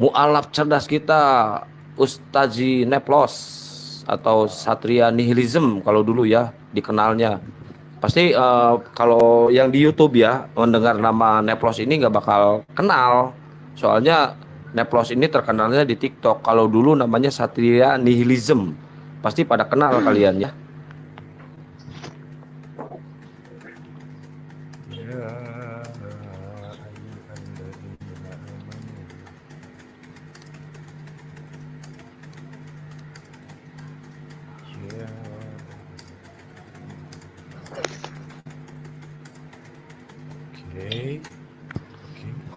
mualaf cerdas kita Ustazi Neplos atau Satria Nihilism kalau dulu ya dikenalnya. Pasti kalau yang di YouTube ya mendengar nama Neplos ini nggak bakal kenal. Soalnya Neplos ini terkenalnya di TikTok. Kalau dulu namanya Satria Nihilism. Pasti pada kenal kalian ya.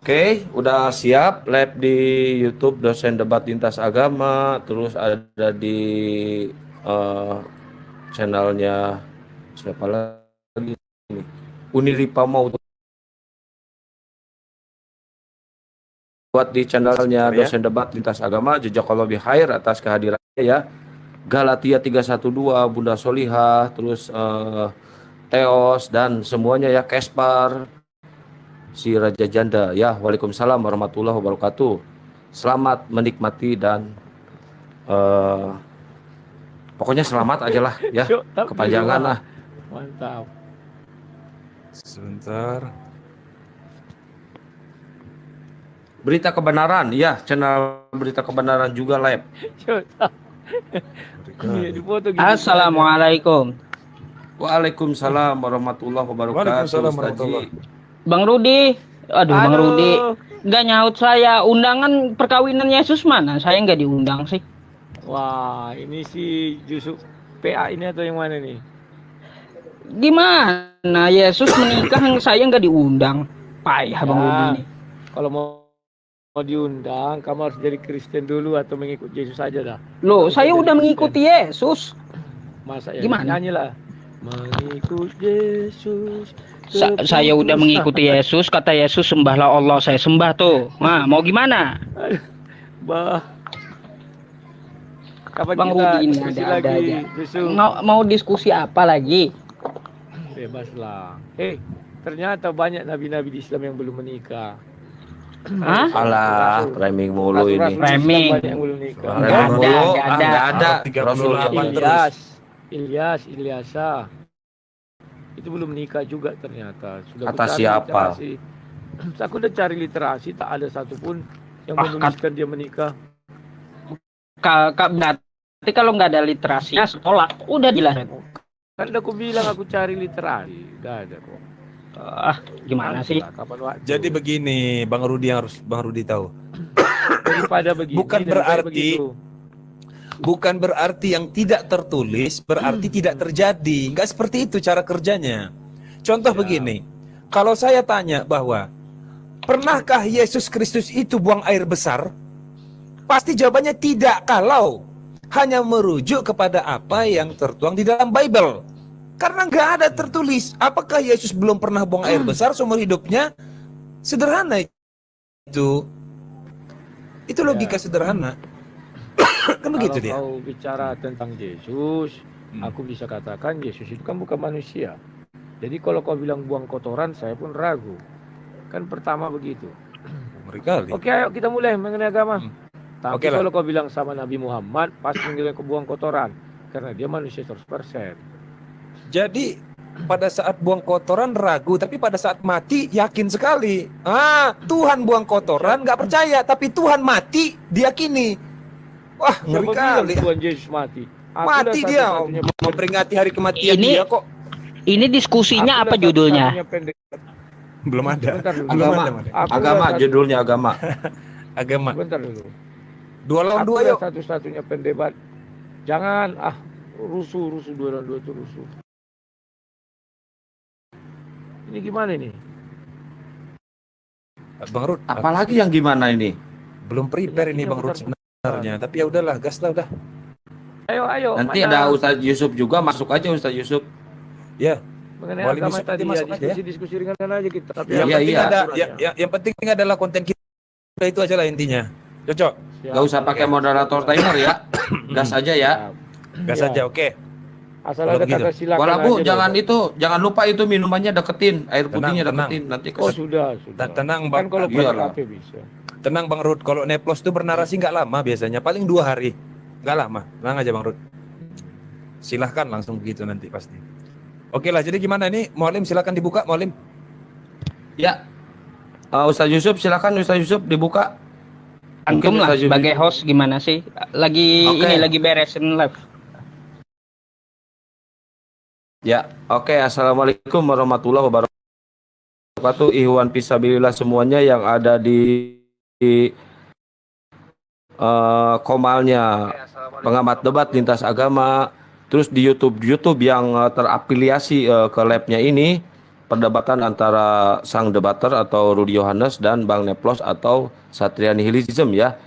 Oke, udah siap live di YouTube dosen debat lintas agama, terus ada di channelnya siapa lagi? Uniripa mau buat di channelnya dosen debat lintas agama, jazakallahu khair atas kehadirannya ya. Galatia 312, Bunda Solihah, terus Teos dan semuanya ya, Kespar, si Raja Janda ya. Waalaikumsalam warahmatullahi wabarakatuh. Selamat menikmati dan pokoknya selamat aja lah ya, kepanjangan lah. Mantap. Sebentar. Berita kebenaran ya, channel berita kebenaran juga live. Assalamualaikum. Waalaikumsalam warahmatullahi wabarakatuh. Ustazi. Bang Rudi, Bang Rudi, nggak nyaut saya. Undangan perkawinan Yesus mana? Saya nggak diundang sih. Wah, ini si Yusuf PA ini atau yang mana nih? Gimana Yesus menikah saya nggak diundang? Payah Bang Rudi ini. Kalau mau diundang, kamu harus jadi Kristen dulu atau mengikut Yesus aja dah. Loh, saya udah mengikuti Yesus. Masa ya? Gimana? Nyanyilah. Mengikut Yesus. Saya udah mengikuti Yesus, kata Yesus sembahlah Allah, saya sembah tuh. Nah, mau gimana? Bah. Kapan Bang kita Rudi ini diskusi ada lagi? aja. Mau diskusi apa lagi? Bebaslah. Ternyata banyak nabi-nabi di Islam yang belum menikah. Hah? Alah, framing mulu ini. Framing. Banyak yang belum nikah. Nggak ada. Rasul Ilyasa. Itu belum nikah juga ternyata. Sudah Kata siapa? Aku udah cari literasi, tak ada satupun yang menuliskan dia menikah. Berarti kalau nggak ada literasinya sekolah udah jelas. Kan aku bilang aku cari literasi, nggak ada kok. Gimana sih? Jadi begini, Bang Rudi yang harus Bang Rudi tahu. Daripada begini. Bukan berarti yang tidak tertulis berarti tidak terjadi. Nggak seperti itu cara kerjanya. Contoh begini, kalau saya tanya bahwa pernahkah Yesus Kristus itu buang air besar? Pasti jawabannya tidak, kalau hanya merujuk kepada apa yang tertuang di dalam Bible. Karena nggak ada tertulis. Apakah Yesus belum pernah buang air besar seumur hidupnya? Sederhana itu. Itu logika sederhana. Kan begitu dia. Kalau kau bicara tentang Yesus, aku bisa katakan Yesus itu kan bukan manusia. Jadi kalau kau bilang buang kotoran, saya pun ragu. Kan pertama begitu. Oke, ayo kita mulai mengenai agama. Tapi kalau kau bilang sama Nabi Muhammad, pasti kau buang kotoran. Karena dia manusia 100%. Jadi pada saat buang kotoran ragu, tapi pada saat mati yakin sekali. Tuhan buang kotoran nggak percaya, tapi Tuhan mati diyakini. Wah, ngeri kali. Tuhan Yesus mati. Mati dia memperingati hari kematian dia kok. Ini diskusinya apa judulnya? Belum ada. Agama judulnya agama. Agama. Bentar dulu. 2 lawan 2 yuk. Satu-satunya pendebat. Jangan rusuh 2 lawan 2 itu rusuh. Ini gimana ini? Bang Rud, apalagi yang gimana ini? Belum prepare ini Bang Rud sebenarnya, tapi ya udahlah, gas lah udah. Ayo. Nanti ada Ustaz Yusuf juga, masuk aja Ustaz Yusuf. Ya. Mengenai agama tadi ya, diskusi ringan aja kita. Tapi yang penting adalah konten kita itu aja lah intinya. Cocok. Gak usah pakai moderator timer ya. Gas aja ya. Gas aja, oke. Asal ada kata silakan. Wala Bu, jangan lupa itu minumannya deketin, air putihnya deketin nanti sudah. Tenang Bang. Kan kalau pakai bisa. Tenang Bang Rud, kalau Neplos tuh bernarasi nggak lama biasanya, paling 2 hari. Nggak lama, tenang aja Bang Rud. Silahkan langsung begitu nanti pasti. Oke lah, jadi gimana nih? Mualim silakan dibuka, Mualim. Ya, Ustaz Yusuf silakan Ustaz Yusuf dibuka. Antum Mungkin lah Ustaz Yusuf. sebagai host gimana sih? Lagi Oke. ini lagi beresin live. Ya, oke. Assalamualaikum warahmatullahi wabarakatuh. Ikhwan fisabilillah semuanya yang ada di Komalnya pengamat debat lintas agama, terus di YouTube yang terafiliasi ke labnya ini, perdebatan antara sang debater atau Rudy Yohanes dan Bang Neplos atau Satria Nihilism ya.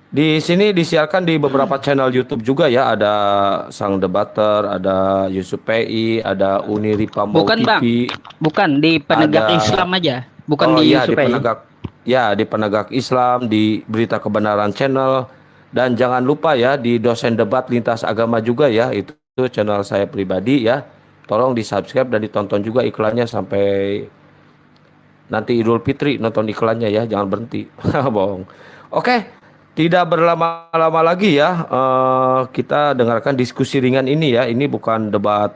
Di sini disiarkan di beberapa channel YouTube juga ya, ada sang debater, ada Yusuf PI, ada Uni Ripamau Bukan Bang, TV, bukan di penegak ada- Islam aja, bukan oh di iya, di Yusuf penegak, ya di penegak Islam, di Berita Kebenaran Channel, dan jangan lupa ya di Dosen Debat Lintas Agama juga ya, itu channel saya pribadi ya. Tolong di subscribe dan ditonton juga iklannya sampai nanti Idul Fitri, nonton iklannya ya, jangan berhenti. Bohong. Oke, tidak berlama-lama lagi ya, kita dengarkan diskusi ringan ini ya. Ini bukan debat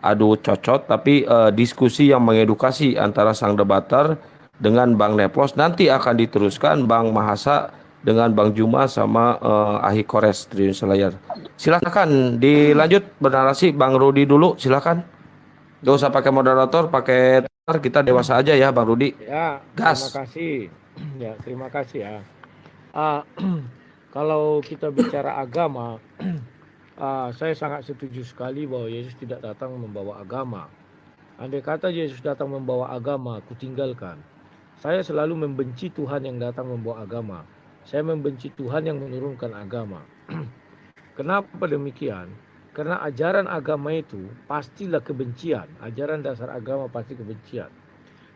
adu cocot, tapi diskusi yang mengedukasi antara sang debater dengan Bang Neplos. Nanti akan diteruskan Bang Mahasa dengan Bang Juma sama Ahi Kores Triun Selayar. Silakan dilanjut bernarasi Bang Rudi dulu, silakan. Gak usah pakai moderator, pakai kita dewasa aja ya Bang Rudi. Ya, Gas. terima kasih. Ya, terima kasih ya. Kalau kita bicara agama, saya sangat setuju sekali bahwa Yesus tidak datang membawa agama. Andai kata Yesus datang membawa agama, aku tinggalkan. Saya selalu membenci Tuhan yang datang membawa agama. Saya membenci Tuhan yang menurunkan agama. Kenapa demikian? Karena ajaran agama itu pastilah kebencian. Ajaran dasar agama pasti kebencian.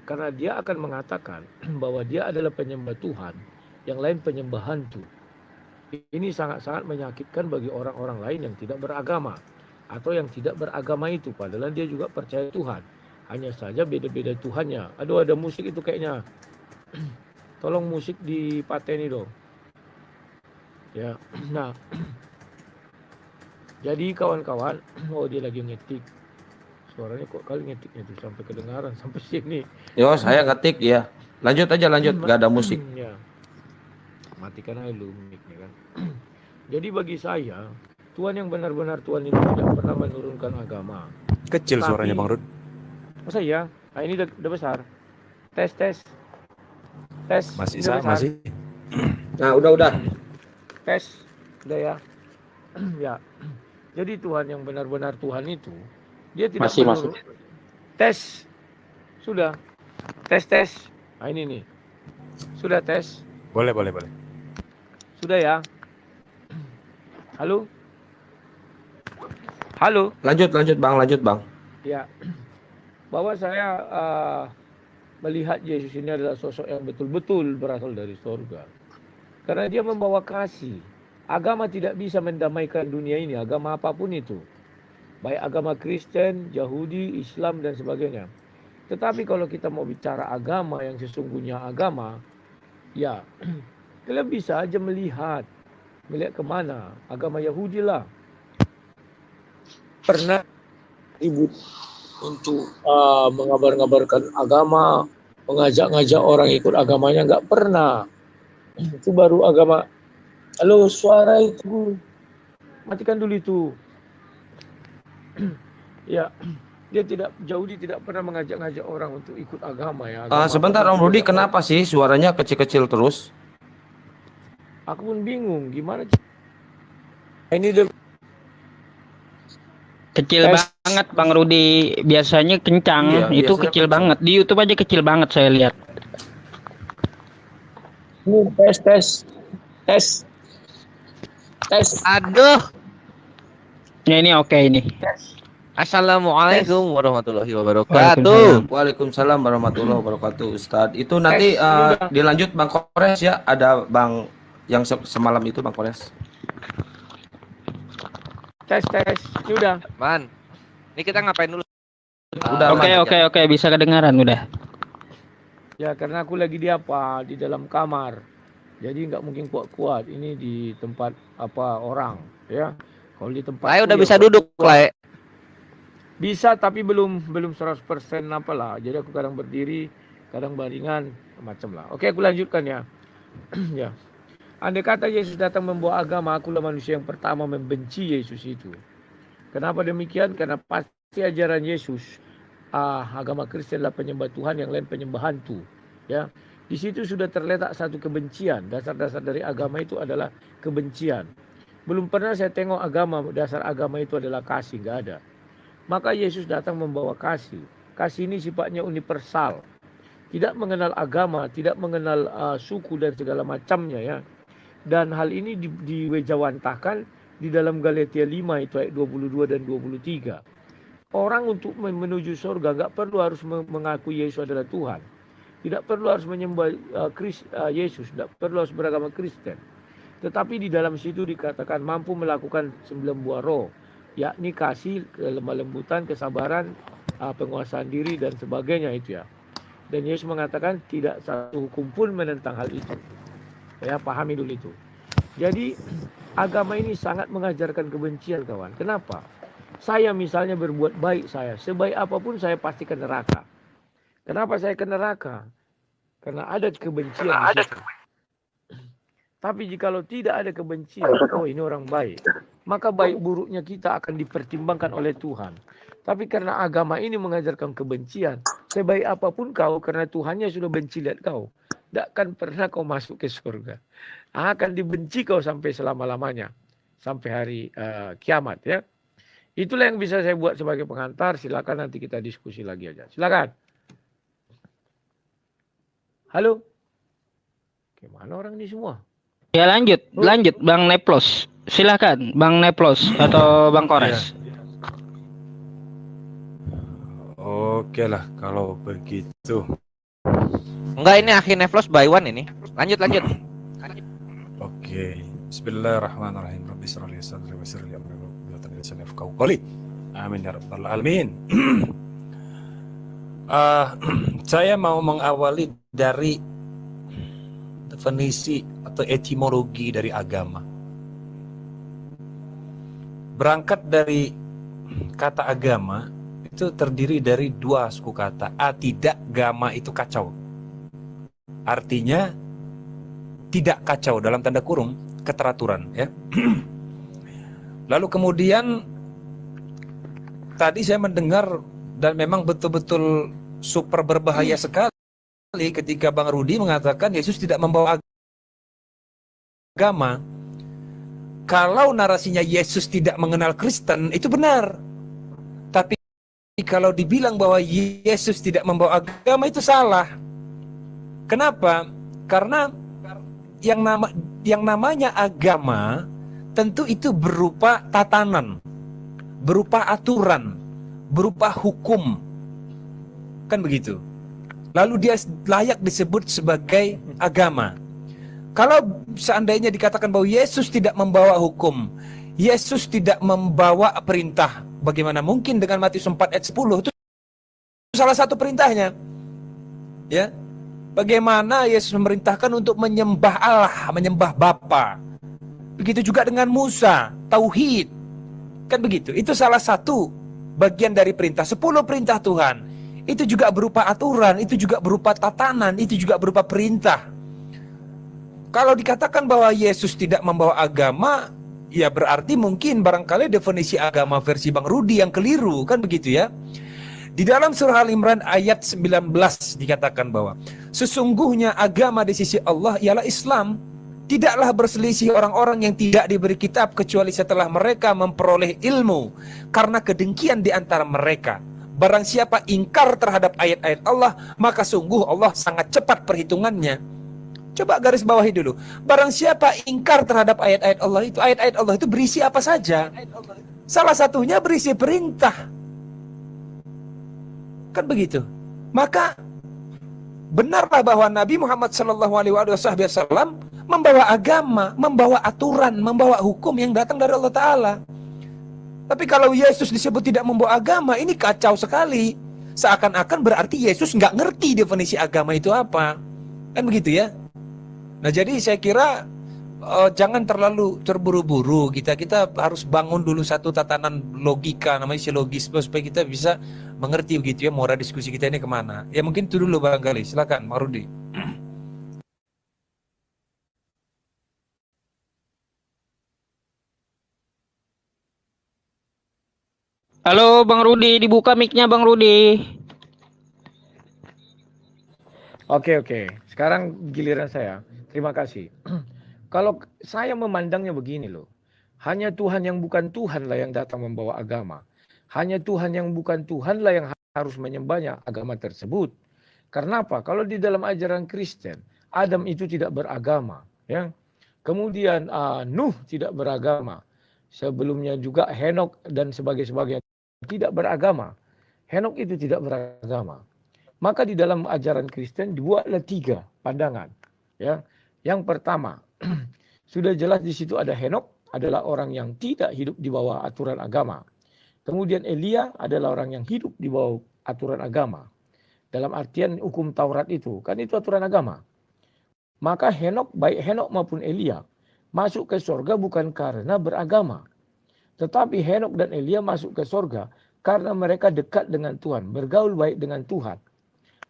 Karena dia akan mengatakan bahwa dia adalah penyembah Tuhan, yang lain penyembah hantu. Ini sangat-sangat menyakitkan bagi orang-orang lain yang tidak beragama. Atau yang tidak beragama itu, padahal dia juga percaya Tuhan. Hanya saja beda-beda Tuhannya. Aduh, ada musik itu kayaknya. Tolong musik dipateni dong. Ya, nah. Jadi kawan-kawan, oh dia lagi ngetik. Suaranya kok kali ngetiknya tuh sampai kedengaran sampai sini. Yo, saya ngetik ya. Lanjut aja, lanjut. Gak ada musik. Ya. Matikan aja lu mic-nya kan. Jadi bagi saya, Tuhan yang benar-benar Tuhan itu tidak pernah menurunkan agama. Kecil Tapi- suaranya Bang Rud. Masa ya? Nah, ini udah besar. Tes. Masih Udah besar. masih. Nah, udah. Tes. Udah ya. Ya. Jadi Tuhan yang benar-benar Tuhan itu, dia tidak Masih. Tes. Sudah. Tes. Nah, ini nih. Sudah tes. Boleh. Sudah ya. Halo. Lanjut Bang. Ya. Bahwa saya melihat Yesus ini adalah sosok yang betul-betul berasal dari surga. Karena dia membawa kasih. Agama tidak bisa mendamaikan dunia ini, agama apapun itu. Baik agama Kristen, Yahudi, Islam, dan sebagainya. Tetapi kalau kita mau bicara agama yang sesungguhnya agama, ya, kalian bisa aja melihat kemana. Agama Yahudi lah. Pernah ribut untuk mengabar-ngabarkan agama, mengajak-ngajak orang ikut agamanya, nggak pernah. Itu baru agama. Halo, suara itu. Matikan dulu itu. Ya, Yahudi tidak pernah mengajak-ngajak orang untuk ikut agama ya. Agama Sebentar apapun Om Rudi, juga. kenapa sih suaranya kecil-kecil terus? Aku pun bingung gimana. Ini udah Kecil Tes. banget Bang Rudi, biasanya kencang, Iya, itu biasanya kecil kencang. banget. Di YouTube aja kecil banget saya lihat. tes. Aduh, Ya ini oke ini. assalamualaikum warahmatullahi Waalaikumsalam. wabarakatuh. Waalaikumsalam warahmatullahi wabarakatuh Ustadz. Itu nanti Udah. dilanjut Bang Kores ya. Ada Bang yang semalam itu Bang Kores. Tes. Ini udah. Man, ini kita ngapain dulu? Udah, Oke, Bang. bisa kedengaran udah. Ya karena aku lagi di apa? Di dalam kamar. Jadi nggak mungkin kuat-kuat. Ini di tempat apa orang, ya. Kalau di tempat Lai udah bisa duduk, Lai. bisa tapi belum 100% apalah. Jadi aku kadang berdiri, kadang baringan, macam lah. Oke, aku lanjutkan ya. Ya. Andai kata Yesus datang membawa agama, akulah manusia yang pertama membenci Yesus itu. Kenapa demikian? Karena pasti ajaran Yesus, agama Kristen adalah penyembah Tuhan, yang lain penyembah hantu. Ya, di situ sudah terletak satu kebencian. Dasar-dasar dari agama itu adalah kebencian. Belum pernah saya tengok dasar agama itu adalah kasih, nggak ada. Maka Yesus datang membawa kasih. Kasih ini sifatnya universal. Tidak mengenal agama, tidak mengenal suku dan segala macamnya ya. Dan hal ini diwejawantahkan di dalam Galatia 5 itu ayat 22 dan 23. Orang untuk menuju surga nggak perlu harus mengakui Yesus adalah Tuhan. Tidak perlu harus menyembah Yesus, tidak perlu harus beragama Kristen. Tetapi di dalam situ dikatakan mampu melakukan 9 buah roh, yakni kasih, kelemah lembutan, kesabaran, penguasaan diri dan sebagainya itu ya. Dan Yesus mengatakan tidak satu hukum pun menentang hal itu. Ya, pahami dulu itu. Jadi agama ini sangat mengajarkan kebencian, kawan. Kenapa? Saya misalnya berbuat baik, sebaik apapun saya pasti ke neraka. Kenapa saya ke neraka? Karena ada kebencian di situ. Tapi jikalau tidak ada kebencian, oh ini orang baik, maka baik buruknya kita akan dipertimbangkan oleh Tuhan. Tapi karena agama ini mengajarkan kebencian, sebaik apapun kau, karena Tuhannya sudah benci lihat kau, tidak akan pernah kau masuk ke surga. Akan dibenci kau sampai selama-lamanya, sampai hari kiamat ya. Itulah yang bisa saya buat sebagai pengantar. Silakan nanti kita diskusi lagi aja. Silakan. Halo. Gimana orang ini semua? Ya lanjut Bang Neplos. Silakan Bang Neplos atau Bang Kores. Oke lah kalau begitu. Enggak, ini Akhi Neflos by one ini. Lanjut. Oke. Bismillahirrahmanirrahim. Rabbi shrah li sadri wa yassir li amri wahlul 'uqdatam min lisani yafqahu qawli. Amin ya rabbal alamin. Saya mau mengawali dari definisi atau etimologi dari agama. Berangkat dari kata agama itu terdiri dari dua suku kata. Tidak, gama itu kacau. Artinya tidak kacau dalam tanda kurung, keteraturan ya. Lalu kemudian tadi saya mendengar dan memang betul-betul super berbahaya sekali ketika Bang Rudi mengatakan Yesus tidak membawa agama. Kalau narasinya Yesus tidak mengenal Kristen, itu benar. Tapi kalau dibilang bahwa Yesus tidak membawa agama, itu salah. Kenapa? Karena yang namanya agama tentu itu berupa tatanan, berupa aturan, berupa hukum. Kan begitu. Lalu dia layak disebut sebagai agama. Kalau seandainya dikatakan bahwa Yesus tidak membawa hukum, Yesus tidak membawa perintah, bagaimana mungkin dengan Matius 4 ayat 10? Itu salah satu perintahnya. Ya. Bagaimana Yesus memerintahkan untuk menyembah Allah, menyembah Bapa. Begitu juga dengan Musa, tauhid. Kan begitu. Itu salah satu bagian dari perintah. 10 perintah Tuhan. Itu juga berupa aturan, itu juga berupa tatanan, itu juga berupa perintah. Kalau dikatakan bahwa Yesus tidak membawa agama, ya berarti mungkin barangkali definisi agama versi Bang Rudi yang keliru, kan begitu ya. Di dalam surah Al-Imran ayat 19 dikatakan bahwa sesungguhnya agama di sisi Allah ialah Islam. Tidaklah berselisih orang-orang yang tidak diberi kitab kecuali setelah mereka memperoleh ilmu karena kedengkian di antara mereka. Barang siapa ingkar terhadap ayat-ayat Allah, maka sungguh Allah sangat cepat perhitungannya. Coba garis bawahi dulu. Barang siapa ingkar terhadap ayat-ayat Allah itu berisi apa saja? Salah satunya berisi perintah. Kan begitu. Maka benarlah bahwa Nabi Muhammad SAW membawa agama, membawa aturan, membawa hukum yang datang dari Allah Ta'ala. Tapi kalau Yesus disebut tidak membawa agama, ini kacau sekali. seakan-akan berarti Yesus nggak ngerti definisi agama itu apa. Kan begitu ya. Nah jadi saya kira jangan terlalu terburu-buru. Kita harus bangun dulu satu tatanan logika, namanya silogisme, supaya kita bisa mengerti begitu ya, muara diskusi kita ini kemana. Ya mungkin itu dulu barangkali. Silakan Pak Rudi. Halo Bang Rudi, dibuka mic-nya Bang Rudi. Oke. Sekarang giliran saya. Terima kasih. Kalau saya memandangnya begini loh. Hanya Tuhan yang bukan Tuhan lah yang datang membawa agama. Hanya Tuhan yang bukan Tuhan lah yang harus menyembahnya agama tersebut. Karena apa? Kalau di dalam ajaran Kristen, Adam itu tidak beragama. Ya. Kemudian Nuh tidak beragama. Sebelumnya juga Henok dan sebagainya tidak beragama. Henok itu tidak beragama. Maka di dalam ajaran Kristen dibuatlah 3 pandangan. Ya. Yang pertama, sudah jelas di situ ada Henok adalah orang yang tidak hidup di bawah aturan agama. Kemudian Elia adalah orang yang hidup di bawah aturan agama. Dalam artian hukum Taurat itu, kan itu aturan agama. Maka Henok, baik Henok maupun Elia, masuk ke sorga bukan karena beragama. Tetapi Henok dan Elia masuk ke sorga karena mereka dekat dengan Tuhan, bergaul baik dengan Tuhan.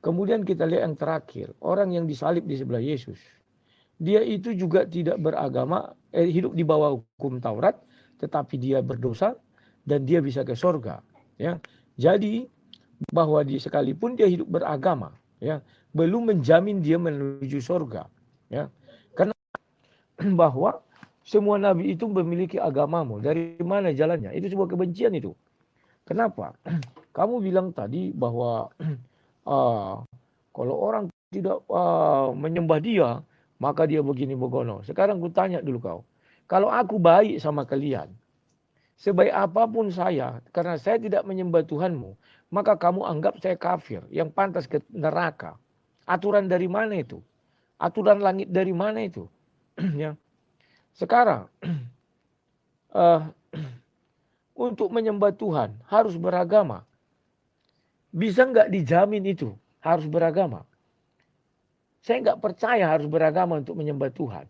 Kemudian kita lihat yang terakhir, orang yang disalib di sebelah Yesus. Dia itu juga tidak beragama, hidup di bawah hukum Taurat, tetapi dia berdosa dan dia bisa ke sorga. Ya. Jadi bahwa dia sekalipun dia hidup beragama, ya, belum menjamin dia menuju sorga. Ya. Karena bahwa semua nabi itu memiliki agamamu. Dari mana jalannya? Itu sebuah kebencian itu. Kenapa? Kamu bilang tadi bahwa kalau orang tidak menyembah dia, maka dia begini begono. Sekarang ku tanya dulu kau. Kalau aku baik sama kalian, sebaik apapun saya, karena saya tidak menyembah Tuhanmu, maka kamu anggap saya kafir, yang pantas ke neraka. Aturan dari mana itu? Aturan langit dari mana itu? Ya. Sekarang, untuk menyembah Tuhan harus beragama. Bisa nggak dijamin itu harus beragama? Saya nggak percaya harus beragama untuk menyembah Tuhan.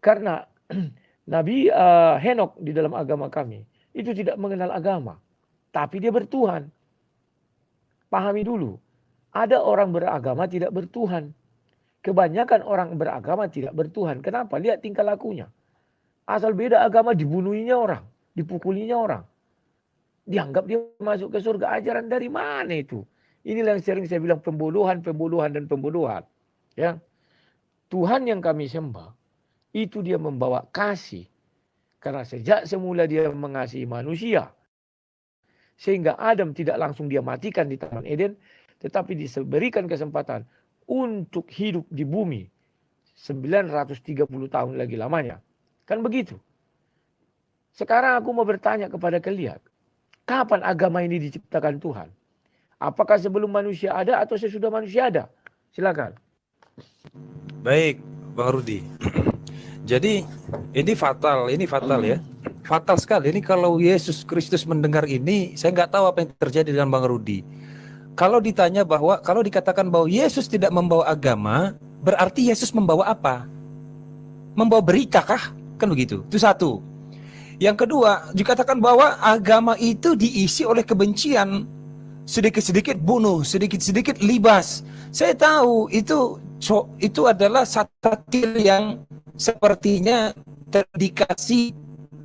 Karena Nabi Henok di dalam agama kami itu tidak mengenal agama. Tapi dia bertuhan. Pahami dulu. Ada orang beragama tidak bertuhan. Kebanyakan orang beragama tidak bertuhan. Kenapa? Lihat tingkah lakunya. Asal beda agama dibunuhinya orang. Dipukulinya orang. Dianggap dia masuk ke surga. Ajaran dari mana itu? Inilah yang sering saya bilang pembodohan. Ya. Tuhan yang kami sembah, itu dia membawa kasih. Karena sejak semula dia mengasihi manusia. Sehingga Adam tidak langsung dia matikan di Taman Eden. Tetapi diberikan kesempatan untuk hidup di bumi 930 tahun lagi lamanya. Kan begitu. Sekarang aku mau bertanya kepada kalian. Kapan agama ini diciptakan Tuhan? Apakah sebelum manusia ada atau sesudah manusia ada? Silakan. Baik, Bang Rudi. Jadi ini fatal ya. Fatal sekali. Ini kalau Yesus Kristus mendengar ini, saya nggak tahu apa yang terjadi dengan Bang Rudi. Kalau dikatakan bahwa Yesus tidak membawa agama, berarti Yesus membawa apa? Membawa berita kah? Kan begitu. Itu satu. Yang kedua, dikatakan bahwa agama itu diisi oleh kebencian. Sedikit-sedikit bunuh, sedikit-sedikit libas. Saya tahu itu adalah satir yang sepertinya terdikasi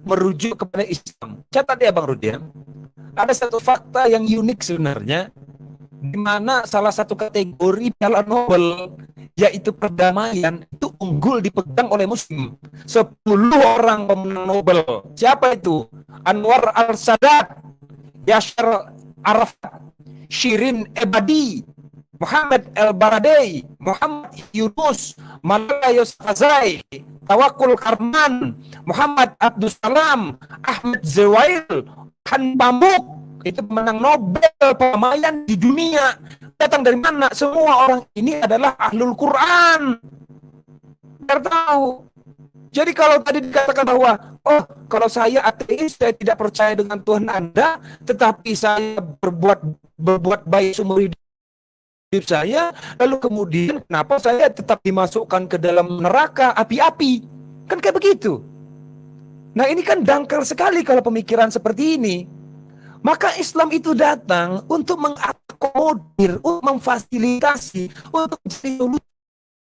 merujuk kepada Islam. Catat ya Bang Rudi. Ada satu fakta yang unik sebenarnya, di mana salah satu kategori Piala Nobel, yaitu perdamaian, itu unggul dipegang oleh Muslim. 10 orang pemenang Nobel. Siapa itu? Anwar al-Sadat, Yasser Arafat, Shirin Ebadi, Muhammad El-Baradei, Muhammad Yunus, Malala Yousafzai, Tawakkul Karman, Muhammad Abdus Salam, Ahmed Zewail, Han Pamuk. Itu pemenang Nobel perdamaian di dunia. Datang dari mana? Semua orang ini adalah ahlul Quran. Biar tahu. Jadi kalau tadi dikatakan bahwa kalau saya ateis, saya tidak percaya dengan Tuhan Anda, tetapi saya berbuat berbuat baik seumur hidup saya, lalu kemudian kenapa saya tetap dimasukkan ke dalam neraka api-api? Kan kayak begitu. Nah, ini kan dangkal sekali kalau pemikiran seperti ini. Maka Islam itu datang untuk mengakomodir, untuk memfasilitasi, untuk menjadi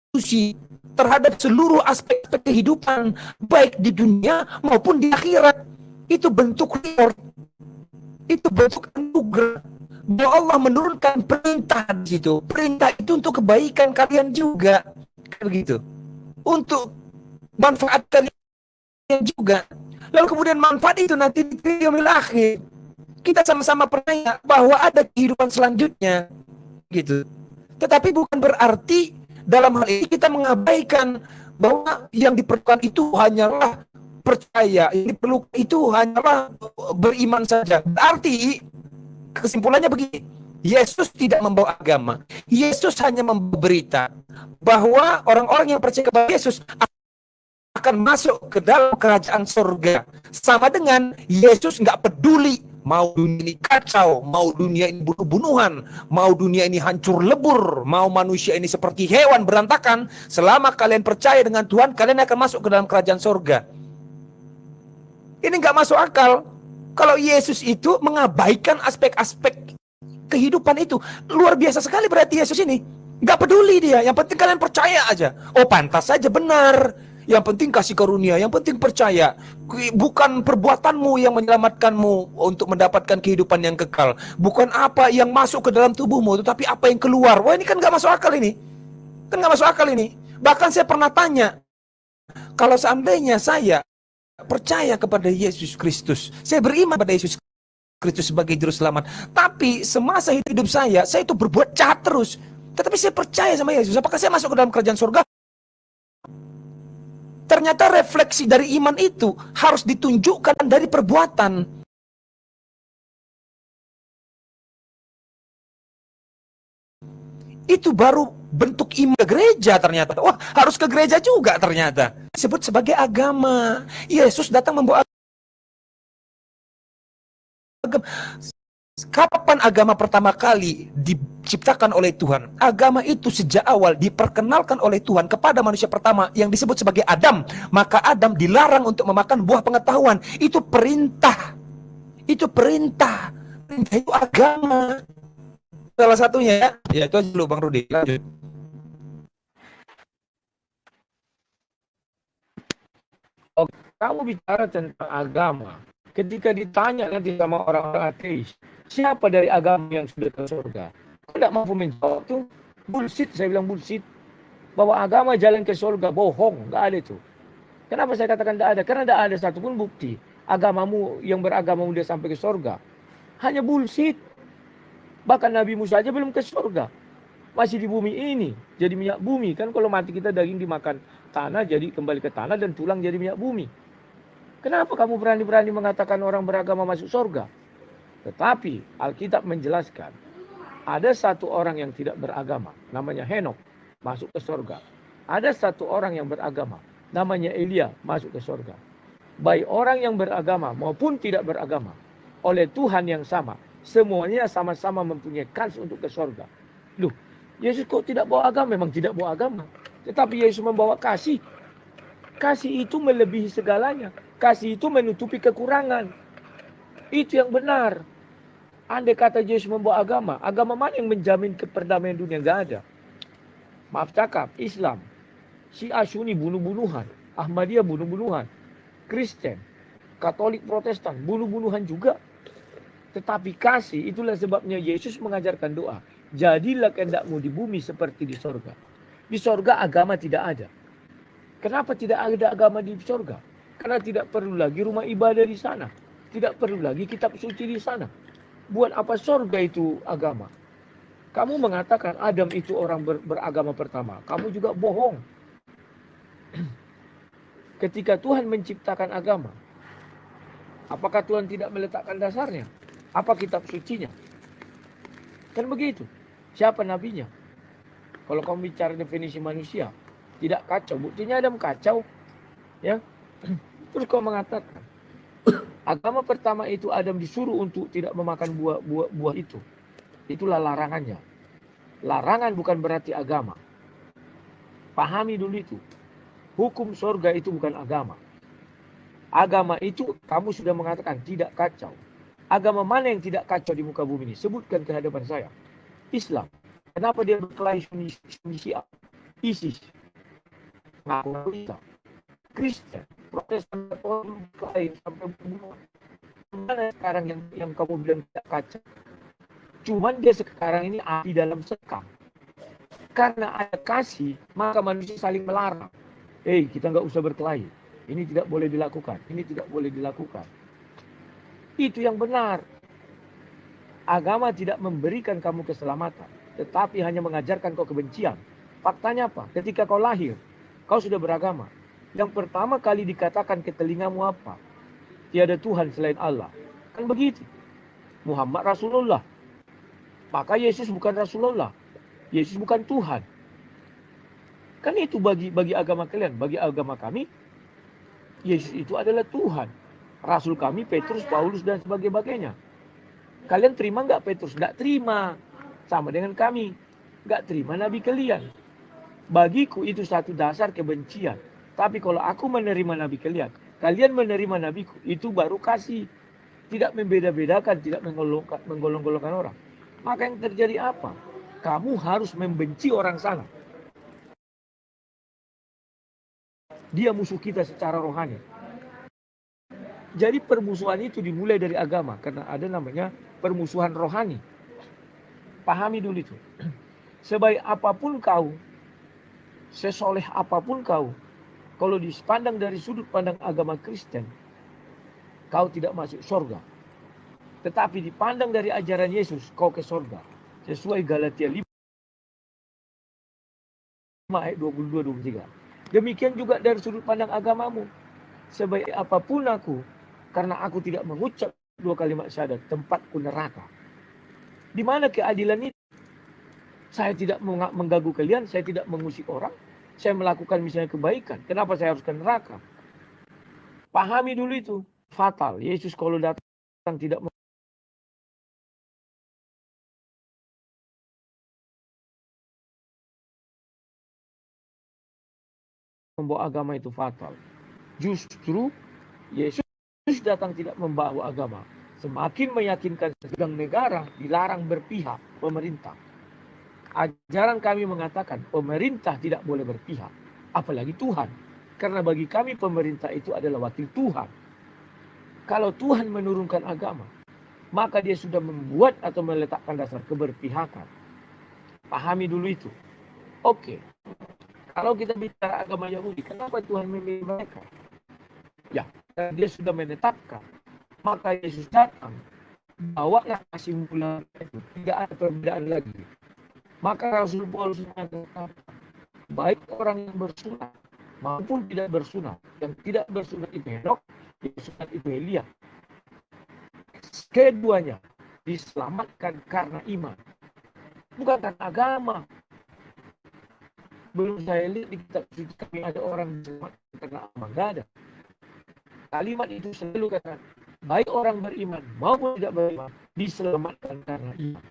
solusi terhadap seluruh aspek kehidupan, baik di dunia maupun di akhirat. Itu bentuk reward, itu bentuk anugerah. Bahwa Allah menurunkan perintah di situ. Perintah itu untuk kebaikan kalian juga, begitu. Untuk manfaat kalian juga. Lalu kemudian manfaat itu nanti di yaumil akhir. Kita sama-sama percaya bahwa ada kehidupan selanjutnya, gitu. Tetapi bukan berarti dalam hal ini kita mengabaikan bahwa yang diperlukan itu hanyalah percaya, yang diperlukan itu hanyalah beriman saja. Berarti kesimpulannya begini, Yesus tidak membawa agama. Yesus hanya membawa berita bahwa orang-orang yang percaya kepada Yesus akan masuk ke dalam kerajaan surga. Sama dengan Yesus nggak peduli mau dunia ini kacau, mau dunia ini bunuh-bunuhan, mau dunia ini hancur lebur, mau manusia ini seperti hewan berantakan. Selama kalian percaya dengan Tuhan, kalian akan masuk ke dalam kerajaan surga. Ini nggak masuk akal. Kalau Yesus itu mengabaikan aspek-aspek kehidupan itu, luar biasa sekali berarti Yesus ini. Nggak peduli dia, yang penting kalian percaya aja. Oh, pantas saja benar. Yang penting kasih karunia, yang penting percaya. Bukan perbuatanmu yang menyelamatkanmu untuk mendapatkan kehidupan yang kekal. Bukan apa yang masuk ke dalam tubuhmu, tetapi apa yang keluar. Wah, ini kan nggak masuk akal ini. Kan nggak masuk akal ini. Bahkan saya pernah tanya, kalau seandainya saya percaya kepada Yesus Kristus, saya beriman pada Yesus Kristus sebagai juru selamat, tapi semasa hidup saya itu berbuat jahat terus. Tetapi saya percaya sama Yesus, apakah saya masuk ke dalam kerajaan surga? Ternyata refleksi dari iman itu harus ditunjukkan dari perbuatan. Itu baru bentuk iman ke gereja ternyata. Wah, harus ke gereja juga ternyata. Disebut sebagai agama. Yesus datang membawa agama. Kapan agama pertama kali diciptakan oleh Tuhan? Agama itu sejak awal diperkenalkan oleh Tuhan kepada manusia pertama yang disebut sebagai Adam. Maka Adam dilarang untuk memakan buah pengetahuan. Itu perintah. Itu perintah. Perintah itu agama. Salah satunya ya. Ya itu aja dulu Bang Rudi. Lanjut. Oke, kamu bicara tentang agama. Ketika ditanya nanti sama orang-orang ateis, siapa dari agama yang sudah ke surga? Kau tidak mampu menjawab tuh. Bullshit, saya bilang bullshit. Bahwa agama jalan ke surga, bohong, nggak ada itu. Kenapa saya katakan tidak ada? Karena tidak ada satupun bukti agamamu yang beragamamu dia sampai ke surga. Hanya bullshit. Bahkan Nabi Musa aja belum ke surga. Masih di bumi ini, jadi minyak bumi. Kan kalau mati kita daging dimakan tanah, jadi kembali ke tanah dan tulang jadi minyak bumi. Kenapa kamu berani-berani mengatakan orang beragama masuk surga? Tetapi Alkitab menjelaskan, ada satu orang yang tidak beragama, namanya Henok, masuk ke surga. Ada satu orang yang beragama, namanya Elia, masuk ke surga. Baik orang yang beragama maupun tidak beragama, oleh Tuhan yang sama, semuanya sama-sama mempunyai kans untuk ke surga. Loh, Yesus kok tidak bawa agama? Memang tidak bawa agama. Tetapi Yesus membawa kasih. Kasih itu melebihi segalanya. Kasih itu menutupi kekurangan. Itu yang benar. Andai kata Yesus membawa agama, agama mana yang menjamin keperdamaian dunia? Enggak ada. Maaf cakap, Islam, Syiah Sunni bunuh-bunuhan, Ahmadiyah bunuh-bunuhan, Kristen, Katolik Protestan bunuh-bunuhan juga. Tetapi kasih, itulah sebabnya Yesus mengajarkan doa. Jadilah kehendakmu di bumi seperti di sorga. Di sorga agama tidak ada. Kenapa tidak ada agama di sorga? Karena tidak perlu lagi rumah ibadah di sana. Tidak perlu lagi kitab suci di sana. Buat apa sorga itu agama? Kamu mengatakan Adam itu orang beragama pertama. Kamu juga bohong. Ketika Tuhan menciptakan agama, apakah Tuhan tidak meletakkan dasarnya? Apa kitab sucinya? Kan begitu. Siapa nabinya? Kalau kamu bicara definisi manusia, tidak kacau. Buktinya Adam kacau. Ya. Terus kau mengatakan agama pertama itu Adam disuruh untuk tidak memakan buah itu. Itulah larangannya. Larangan bukan berarti agama. Pahami dulu itu. Hukum surga itu bukan agama. Agama itu kamu sudah mengatakan tidak kacau. Agama mana yang tidak kacau di muka bumi ini? Sebutkan ke hadapan saya. Islam. Kenapa dia berkelahi Sunni Syiah? ISIS. Ngaku Islam. Kristen. Protestan berkelahi sampai bunuh. Mana sekarang yang kamu bilang tidak kacau? Cuman dia sekarang ini api dalam sekam. Karena ada kasih, maka manusia saling melarang. Kita nggak usah berkelahi. Ini tidak boleh dilakukan. Ini tidak boleh dilakukan. Itu yang benar. Agama tidak memberikan kamu keselamatan, tetapi hanya mengajarkan kau kebencian. Faktanya apa? Ketika kau lahir, kau sudah beragama. Yang pertama kali dikatakan ke telingamu apa? Tiada Tuhan selain Allah. Kan begitu. Muhammad Rasulullah. Maka Yesus bukan Rasulullah. Yesus bukan Tuhan. Kan itu bagi agama kalian. Bagi agama kami, Yesus itu adalah Tuhan. Rasul kami, Petrus, Paulus, dan sebagainya. Kalian terima nggak Petrus? Nggak terima. Sama dengan kami. Nggak terima Nabi kalian. Bagiku itu satu dasar kebencian. Tapi kalau aku menerima Nabi kalian, kalian menerima Nabiku, itu baru kasih. Tidak membeda-bedakan, tidak menggolong-golongkan orang. Maka yang terjadi apa? Kamu harus membenci orang sana. Dia musuh kita secara rohani. Jadi permusuhan itu dimulai dari agama. Karena ada namanya permusuhan rohani. Pahami dulu itu. Sebaik apapun kau, sesoleh apapun kau, kalau dipandang dari sudut pandang agama Kristen, kau tidak masuk surga. Tetapi dipandang dari ajaran Yesus, kau ke surga. Sesuai Galatia 5 ayat 22-23. Demikian juga dari sudut pandang agamamu. Sebaik apapun aku, karena aku tidak mengucap 2 kalimat syahadat, tempatku neraka. Di mana keadilan itu? Saya tidak mengganggu kalian, saya tidak mengusik orang, saya melakukan misalnya kebaikan. Kenapa saya harus ke neraka? Pahami dulu itu. Fatal. Yesus kalau datang tidak membawa agama itu fatal. Justru Yesus datang tidak membawa agama. Semakin meyakinkan sedang negara dilarang berpihak pemerintah. Ajaran kami mengatakan pemerintah tidak boleh berpihak. Apalagi Tuhan. Karena bagi kami pemerintah itu adalah wakil Tuhan. Kalau Tuhan menurunkan agama, maka dia sudah membuat atau meletakkan dasar keberpihakan. Pahami dulu itu. Oke. Kalau kita bicara agama Yahudi, kenapa Tuhan memilih mereka? Ya, karena dia sudah menetapkan. Maka Yesus datang. Bawalah kesimpulan itu. Tidak ada perbedaan lagi. Maka Rasul Paulus mengatakan, baik orang yang bersunat maupun tidak bersunat. Yang tidak bersunat itu Henok, yang sunat itu Elia. Keduanya diselamatkan karena iman. Bukan karena agama. Belum saya lihat di kitab suci kami ada orang diselamatkan karena agama. Tidak ada. Kalimat itu selalu kata, baik orang beriman maupun tidak beriman diselamatkan karena iman.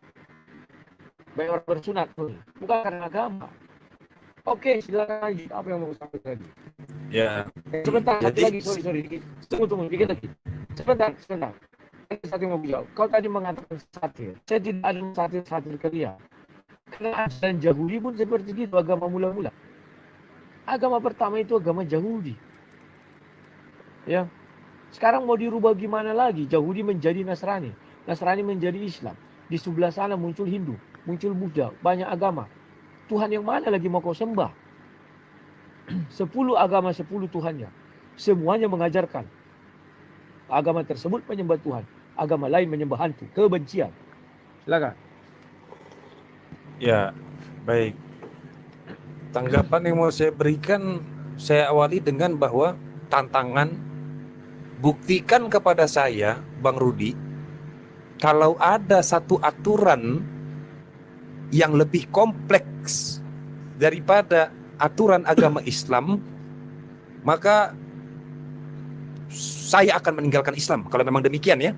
Baik orang bersunat pun, bukan karena agama. Oke, silakan lanjut. Apa yang mau sampai tadi? Ya. Sebentar, Jadi, lagi, sorry. Tunggu, dikit lagi. Sebentar. Satu yang mau jawab. Kau tadi mengatakan satir. Saya tidak ada satir ke dia. Karena ajaran Yahudi pun seperti itu, agama mula-mula. Agama pertama itu agama Yahudi. Ya. Sekarang mau dirubah gimana lagi? Yahudi menjadi Nasrani. Nasrani menjadi Islam. Di sebelah sana muncul Hindu, muncul Buddha, banyak agama. Tuhan yang mana lagi mau kau sembah? 10 agama, 10 Tuhannya. Semuanya mengajarkan. Agama tersebut menyembah Tuhan. Agama lain menyembah hantu. Kebencian. Silakan. Ya, baik. Tanggapan yang mau saya berikan, saya awali dengan bahwa tantangan, buktikan kepada saya, Bang Rudi, kalau ada satu aturan yang lebih kompleks daripada aturan agama Islam, maka saya akan meninggalkan Islam. Kalau memang demikian ya.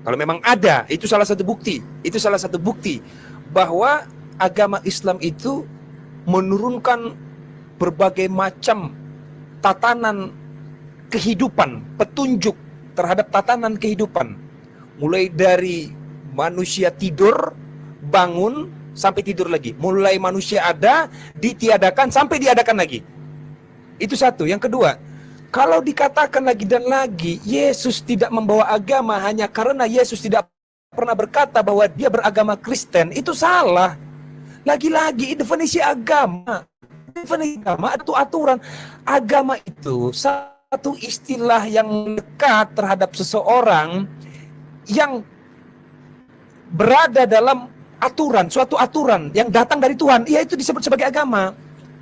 Kalau memang ada, itu salah satu bukti. Itu salah satu bukti bahwa agama Islam itu menurunkan berbagai macam tatanan kehidupan, petunjuk terhadap tatanan kehidupan. Mulai dari manusia tidur, bangun, sampai tidur lagi. Mulai manusia ada, ditiadakan, sampai diadakan lagi. Itu satu. Yang kedua, kalau dikatakan lagi dan lagi, Yesus tidak membawa agama hanya karena Yesus tidak pernah berkata bahwa dia beragama Kristen, itu salah. Lagi-lagi definisi agama. Definisi agama itu aturan. Agama itu satu istilah yang dekat terhadap seseorang yang berada dalam aturan, suatu aturan yang datang dari Tuhan, itu disebut sebagai agama.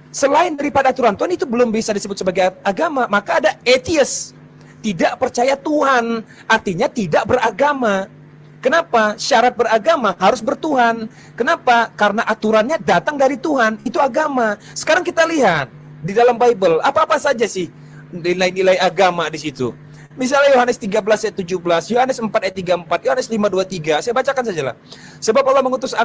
Selain daripada aturan Tuhan, itu belum bisa disebut sebagai agama. Maka ada atheist, tidak percaya Tuhan, artinya tidak beragama. Kenapa? Syarat beragama harus bertuhan. Kenapa? Karena aturannya datang dari Tuhan, itu agama. Sekarang kita lihat di dalam Bible, apa-apa saja sih nilai-nilai agama di situ. Misalnya Yohanes 13 ayat 17, Yohanes 4 ayat 34, Yohanes 5 23. Saya bacakan sajalah. Sebab Allah mengutus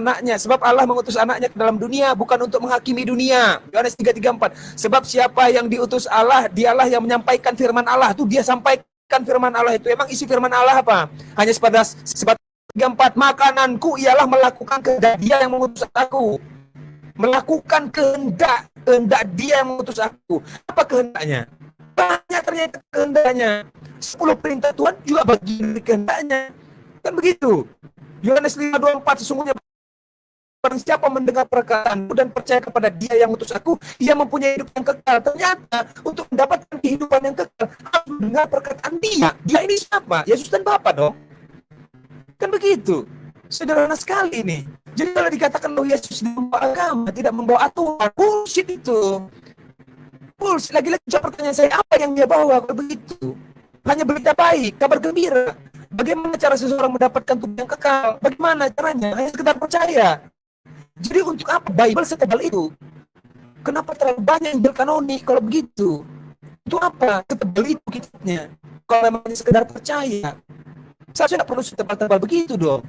anaknya ke dalam dunia bukan untuk menghakimi dunia. Yohanes 3:34. Sebab siapa yang diutus Allah, dialah yang menyampaikan firman Allah. Itu dia sampaikan firman Allah itu. Emang isi firman Allah apa? Hanya sebab 34, makananku ialah melakukan kehendak dia yang mengutus aku. Melakukan kehendak dia yang mengutus aku. Apa kehendaknya? Banyak ternyata kehendaknya. 10 perintah Tuhan juga bagian dari kehendaknya. Kan begitu. Yohanes 5:24, sesungguhnya barang siapa mendengar perkataanku dan percaya kepada dia yang mengutus aku, ia mempunyai hidup yang kekal. Ternyata untuk mendapatkan kehidupan yang kekal harus mendengar perkataan dia. Dia ini siapa? Yesus dan Bapa dong. Kan begitu. Sederhana sekali ini. Jadi kalau dikatakan bahwa Yesus tidak membawa agama, tidak membawa aturan, bullshit itu. Bullshit. Lagi-lagi jawab pertanyaan saya, apa yang dia bawa kalau begitu? Hanya berita baik, kabar gembira. Bagaimana cara seseorang mendapatkan tubuh yang kekal? Bagaimana caranya? Hanya sekedar percaya. Jadi untuk apa Bible setebal itu? Kenapa terlalu banyak yang kanoni kalau begitu? Untuk apa setebal itu kitabnya? Kalau memang hanya sekedar percaya. Seharusnya tidak perlu setebal-tebal begitu dong.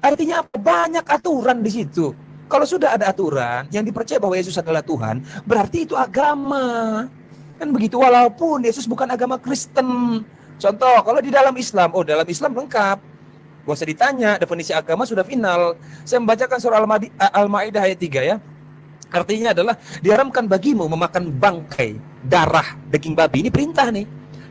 Artinya apa? Banyak aturan di situ. Kalau sudah ada aturan yang dipercaya bahwa Yesus adalah Tuhan, berarti itu agama. Kan begitu, walaupun Yesus bukan agama Kristen. Contoh, kalau di dalam Islam, dalam Islam lengkap. Gak usah ditanya, definisi agama sudah final. Saya membacakan surah Al-Ma'idah ayat 3 ya. Artinya adalah, diharamkan bagimu memakan bangkai, darah, daging babi. Ini perintah nih.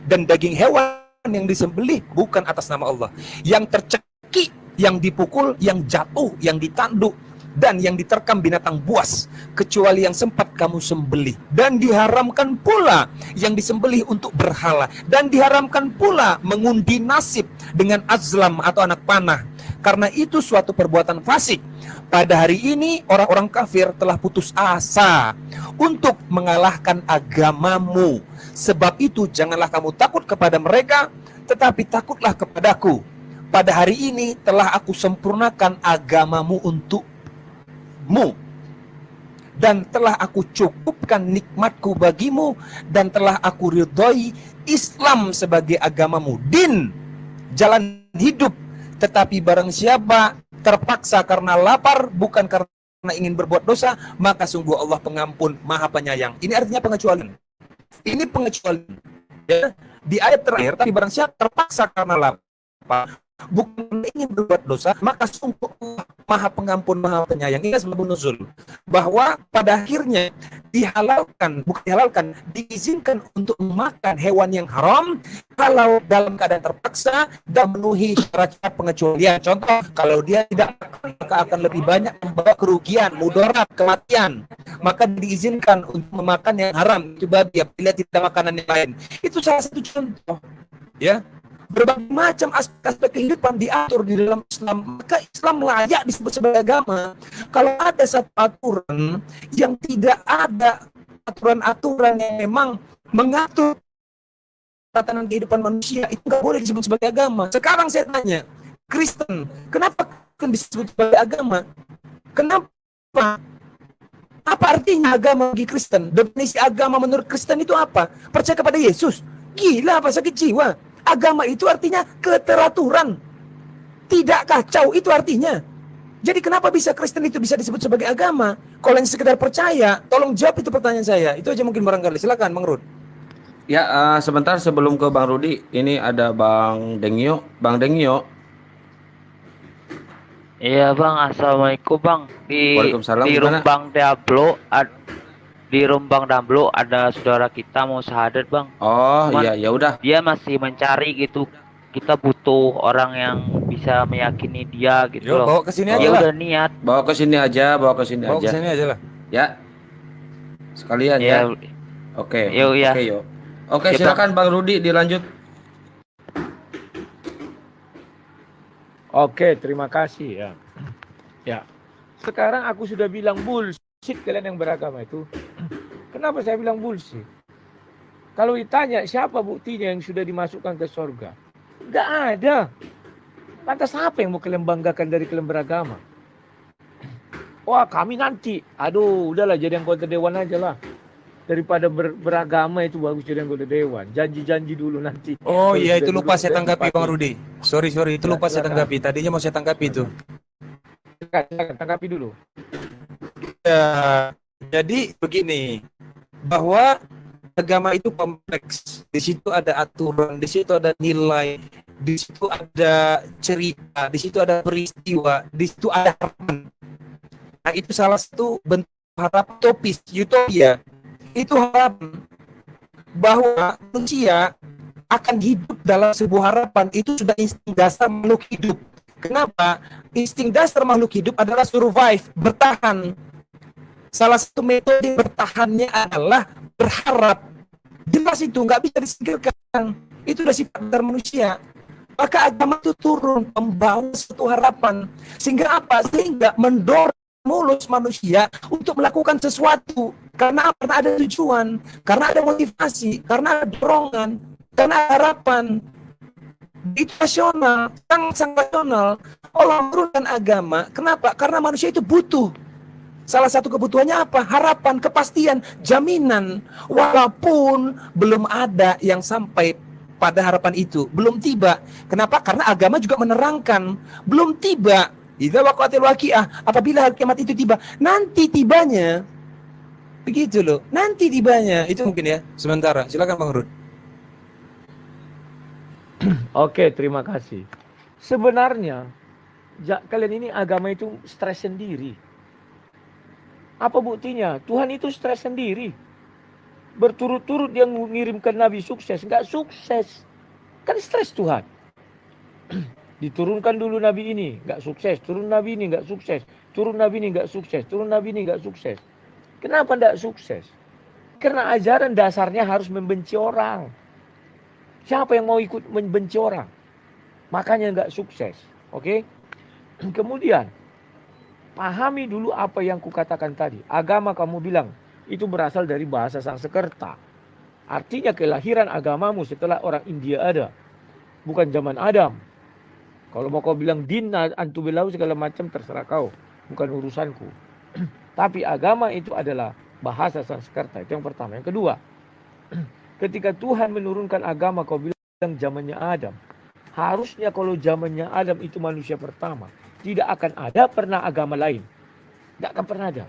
Dan daging hewan yang disembelih bukan atas nama Allah. Yang tercekik, yang dipukul, yang jatuh, yang ditanduk, dan yang diterkam binatang buas, kecuali yang sempat kamu sembelih. Dan diharamkan pula yang disembelih untuk berhala. Dan diharamkan pula mengundi nasib dengan azlam atau anak panah, karena itu suatu perbuatan fasik. Pada hari ini orang-orang kafir telah putus asa untuk mengalahkan agamamu. Sebab itu janganlah kamu takut kepada mereka, tetapi takutlah kepadaku. Pada hari ini telah aku sempurnakan agamamu untukmu, dan telah aku cukupkan nikmatku bagimu, dan telah aku ridhoi Islam sebagai agamamu, din, jalan hidup. Tetapi barang siapa terpaksa karena lapar, bukan karena ingin berbuat dosa, maka sungguh Allah pengampun, maha penyayang. Ini artinya pengecualian. Ini pengecualian ya, di ayat terakhir. Tapi barang siapa terpaksa karena lapar, bukan ingin berbuat dosa, maka sungguh Allah maha pengampun, maha penyayang. Ini sebab nuzul, bahwa pada akhirnya diizinkan untuk memakan hewan yang haram kalau dalam keadaan terpaksa dan memenuhi syarat pengecualian. Contoh, kalau dia tidak makan, maka akan lebih banyak membawa kerugian, mudarat, kematian. Maka diizinkan untuk memakan yang haram, coba dia pilih tidak makanan yang lain. Itu salah satu contoh ya. Berbagai macam aspek kehidupan diatur di dalam Islam, maka Islam layak disebut sebagai agama. Kalau ada satu aturan yang tidak ada aturan-aturan yang memang mengatur tatanan kehidupan manusia, itu nggak boleh disebut sebagai agama. Sekarang saya tanya, Kristen, kenapa Kristen disebut sebagai agama? Kenapa? Apa artinya agama bagi Kristen? Definisi agama menurut Kristen itu apa? Percaya kepada Yesus? Gila apa, sakit jiwa. Agama itu artinya keteraturan. Tidak kacau, itu artinya. Jadi kenapa bisa Kristen itu bisa disebut sebagai agama? Kalau yang sekedar percaya, tolong jawab itu pertanyaan saya. Itu aja mungkin barangkali. Silakan Bang Rud. Ya, sebentar sebelum ke Bang Rudi, ini ada Bang Dengio. Bang Dengio, Iya bang, assalamualaikum bang. Waalaikumsalam, Di gimana? Rumbang Dablo ada saudara kita mau syahadat bang. Oh Cuman iya, ya udah. dia masih mencari gitu. Kita butuh orang yang bisa meyakini dia gitu Yuk, loh. bawa ke sini aja Dia lah. udah niat. Bawa ke sini aja, bawa ke sini Bawa ke aja. sini aja lah. Ya, sekalian ya. Ya, Oke, Yuk, ya. oke, yuk. Oke, Ya, silakan Bang Rudi dilanjut. Oke, terima kasih ya. Ya. Sekarang aku sudah bilang bullshit kalian yang beragama itu. Kenapa saya bilang bullshit? Kalau ditanya siapa buktinya yang sudah dimasukkan ke surga? Enggak ada. Lantas apa yang mau kalian banggakan dari kalian beragama? Wah, kami nanti. Aduh, udahlah jadi anggota dewan aja lah. Daripada beragama itu bagus jadi anggota dewan. Janji-janji dulu nanti. Oh Kalau iya, sudah itu lupa duduk, saya tanggapi tempati. Bang Rudi. Sorry, itu Ya, lupa saya silakan. tanggapi. Tadinya mau saya tanggapi itu. Silakan, tanggapi dulu. Ya, jadi begini, bahwa agama itu kompleks. Di situ ada aturan, di situ ada nilai, di situ ada cerita, di situ ada peristiwa, di situ ada harapan. Nah, itu salah satu bentuk harapan utopia. Itu harapan bahwa manusia akan hidup dalam sebuah harapan. Itu sudah insting dasar makhluk hidup. Kenapa? Insting dasar makhluk hidup adalah survive, bertahan. Salah satu metode bertahannya adalah berharap. Jelas itu nggak bisa disingkirkan. Itu udah sifat dasar manusia. Maka agama itu turun membawa suatu harapan. Sehingga apa? Sehingga mendorong mulus manusia untuk melakukan sesuatu. Karena apa? Karena ada tujuan, karena ada motivasi, karena ada dorongan, karena ada harapan. Itu rasional, sangat rasional. Allah menurunkan agama. Kenapa? Karena manusia itu butuh. Salah satu kebutuhannya apa? Harapan, kepastian, jaminan. Walaupun belum ada yang sampai pada harapan itu, belum tiba. Kenapa? Karena agama juga menerangkan, belum tiba. Idza waqa'atil waqi'ah, apabila hari kiamat itu tiba, nanti tibanya. Begitu loh, nanti tibanya. Itu mungkin ya, sementara. Silakan Bang Rud. Oke, terima kasih. Sebenarnya kalian ini agama itu stres sendiri. Apa buktinya? Tuhan itu stres sendiri. Berturut-turut dia mengirimkan nabi sukses, nggak sukses. Kan stres Tuhan. Diturunkan dulu nabi ini, nggak sukses. Turun nabi ini, nggak sukses. Turun nabi ini, nggak sukses. Turun nabi ini, nggak sukses. Kenapa nggak sukses? Karena ajaran dasarnya harus membenci orang. Siapa yang mau ikut membenci orang? Makanya nggak sukses. Oke? Kemudian, pahami dulu apa yang kukatakan tadi. Agama kamu bilang, itu berasal dari bahasa Sanskerta. Artinya kelahiran agamamu setelah orang India ada. Bukan zaman Adam. Kalau mau kau bilang din, antu belau segala macam terserah kau. Bukan urusanku. Tapi agama itu adalah bahasa Sanskerta. Itu yang pertama. Yang kedua, ketika Tuhan menurunkan agama, kau bilang zamannya Adam. Harusnya kalau zamannya Adam itu manusia pertama. Tidak akan ada pernah agama lain. Tidak akan pernah ada.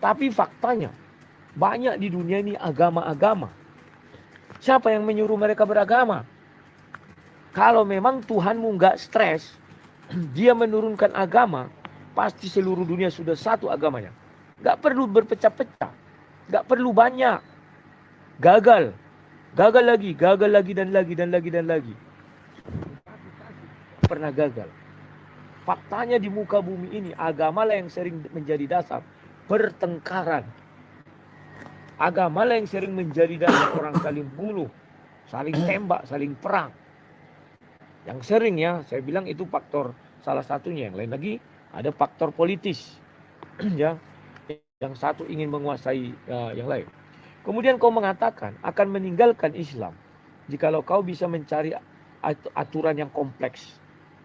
Tapi faktanya, banyak di dunia ini agama-agama. Siapa yang menyuruh mereka beragama? Kalau memang Tuhanmu nggak stres, dia menurunkan agama, pasti seluruh dunia sudah satu agamanya. Nggak perlu berpecah-pecah. Nggak perlu banyak. Gagal. Gagal lagi dan lagi. Pernah gagal. Faktanya di muka bumi ini, agamalah yang sering menjadi dasar pertengkaran. Agamalah yang sering menjadi dasar orang saling bunuh, saling tembak, saling perang. Yang sering ya, saya bilang itu faktor salah satunya. Yang lain lagi ada faktor politis. Ya, yang satu ingin menguasai yang lain. Kemudian kau mengatakan akan meninggalkan Islam jikalau kau bisa mencari aturan yang kompleks.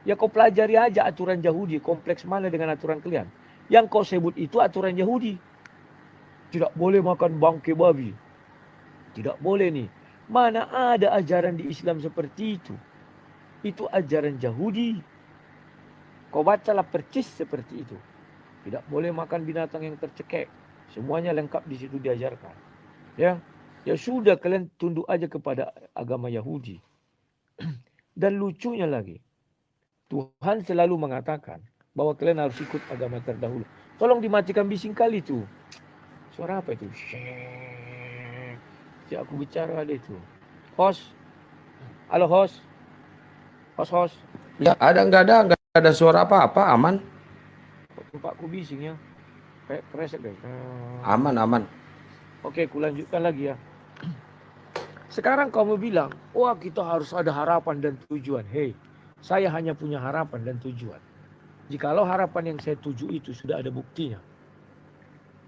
Ya kau pelajari aja aturan Yahudi, kompleks mana dengan aturan kalian. Yang kau sebut itu aturan Yahudi. Tidak boleh makan bangkai babi. Tidak boleh nih. Mana ada ajaran di Islam seperti itu. Itu ajaran Yahudi. Kau bacalah percis seperti itu. Tidak boleh makan binatang yang tercekek. Semuanya lengkap di situ diajarkan. Ya, ya sudah, kalian tunduk aja kepada agama Yahudi. Dan lucunya lagi, Tuhan selalu mengatakan bahwa kalian harus ikut agama terdahulu. Tolong dimatikan bising kali itu. Suara apa itu? Si aku bicara ada itu. Host. Halo host. Host. Ya, nggak ada suara apa-apa, aman. Tempatku bising ya. Kayak kresek deh. Aman. Oke, ku lanjutkan lagi ya. Sekarang kamu bilang, wah kita harus ada harapan dan tujuan. Hei, saya hanya punya harapan dan tujuan. Jikalau harapan yang saya tuju itu sudah ada buktinya,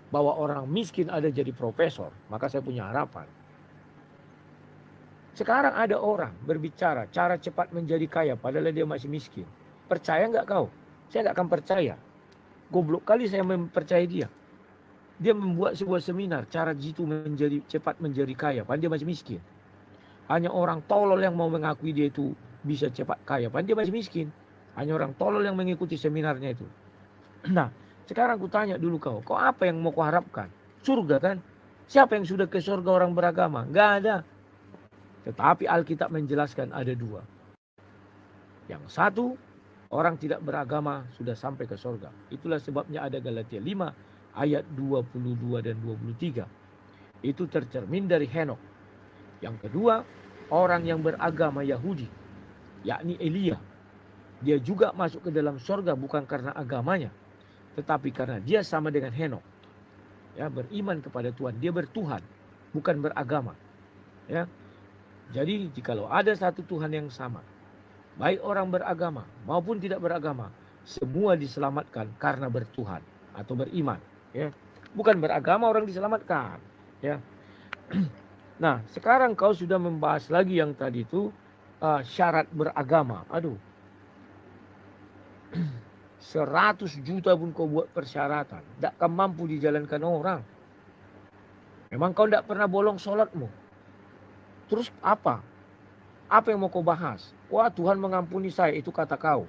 bahwa orang miskin ada jadi profesor, maka saya punya harapan. Sekarang ada orang berbicara cara cepat menjadi kaya padahal dia masih miskin. Percaya nggak kau? Saya nggak akan percaya. Goblok kali saya mempercayai dia. Dia membuat sebuah seminar cara jitu cepat menjadi kaya padahal dia masih miskin. Hanya orang tolol yang mau mengakui dia itu bisa cepat kaya padahal dia masih miskin. Hanya orang tolol yang mengikuti seminarnya itu. Nah, sekarang aku tanya dulu kau apa yang mau kau harapkan? Surga kan? Siapa yang sudah ke surga orang beragama? Nggak ada. Tetapi Alkitab menjelaskan ada dua. Yang satu, orang tidak beragama sudah sampai ke surga. Itulah sebabnya ada Galatia 5 ayat 22 dan 23. Itu tercermin dari Henok. Yang kedua, orang yang beragama Yahudi, yakni Elia. Dia juga masuk ke dalam surga bukan karena agamanya, tetapi karena dia sama dengan Henok. Ya, beriman kepada Tuhan, dia bertuhan, bukan beragama. Ya. Jadi jikalau ada satu Tuhan yang sama, baik orang beragama maupun tidak beragama, semua diselamatkan karena bertuhan atau beriman. Ya. Bukan beragama orang diselamatkan. Ya. Nah, sekarang kau sudah membahas lagi yang tadi itu syarat beragama. Aduh, 100 juta pun kau buat persyaratan, tidak akan mampu dijalankan orang. Memang kau tidak pernah bolong sholatmu. Terus apa? Apa yang mau kau bahas? Wah, Tuhan mengampuni saya, itu kata kau.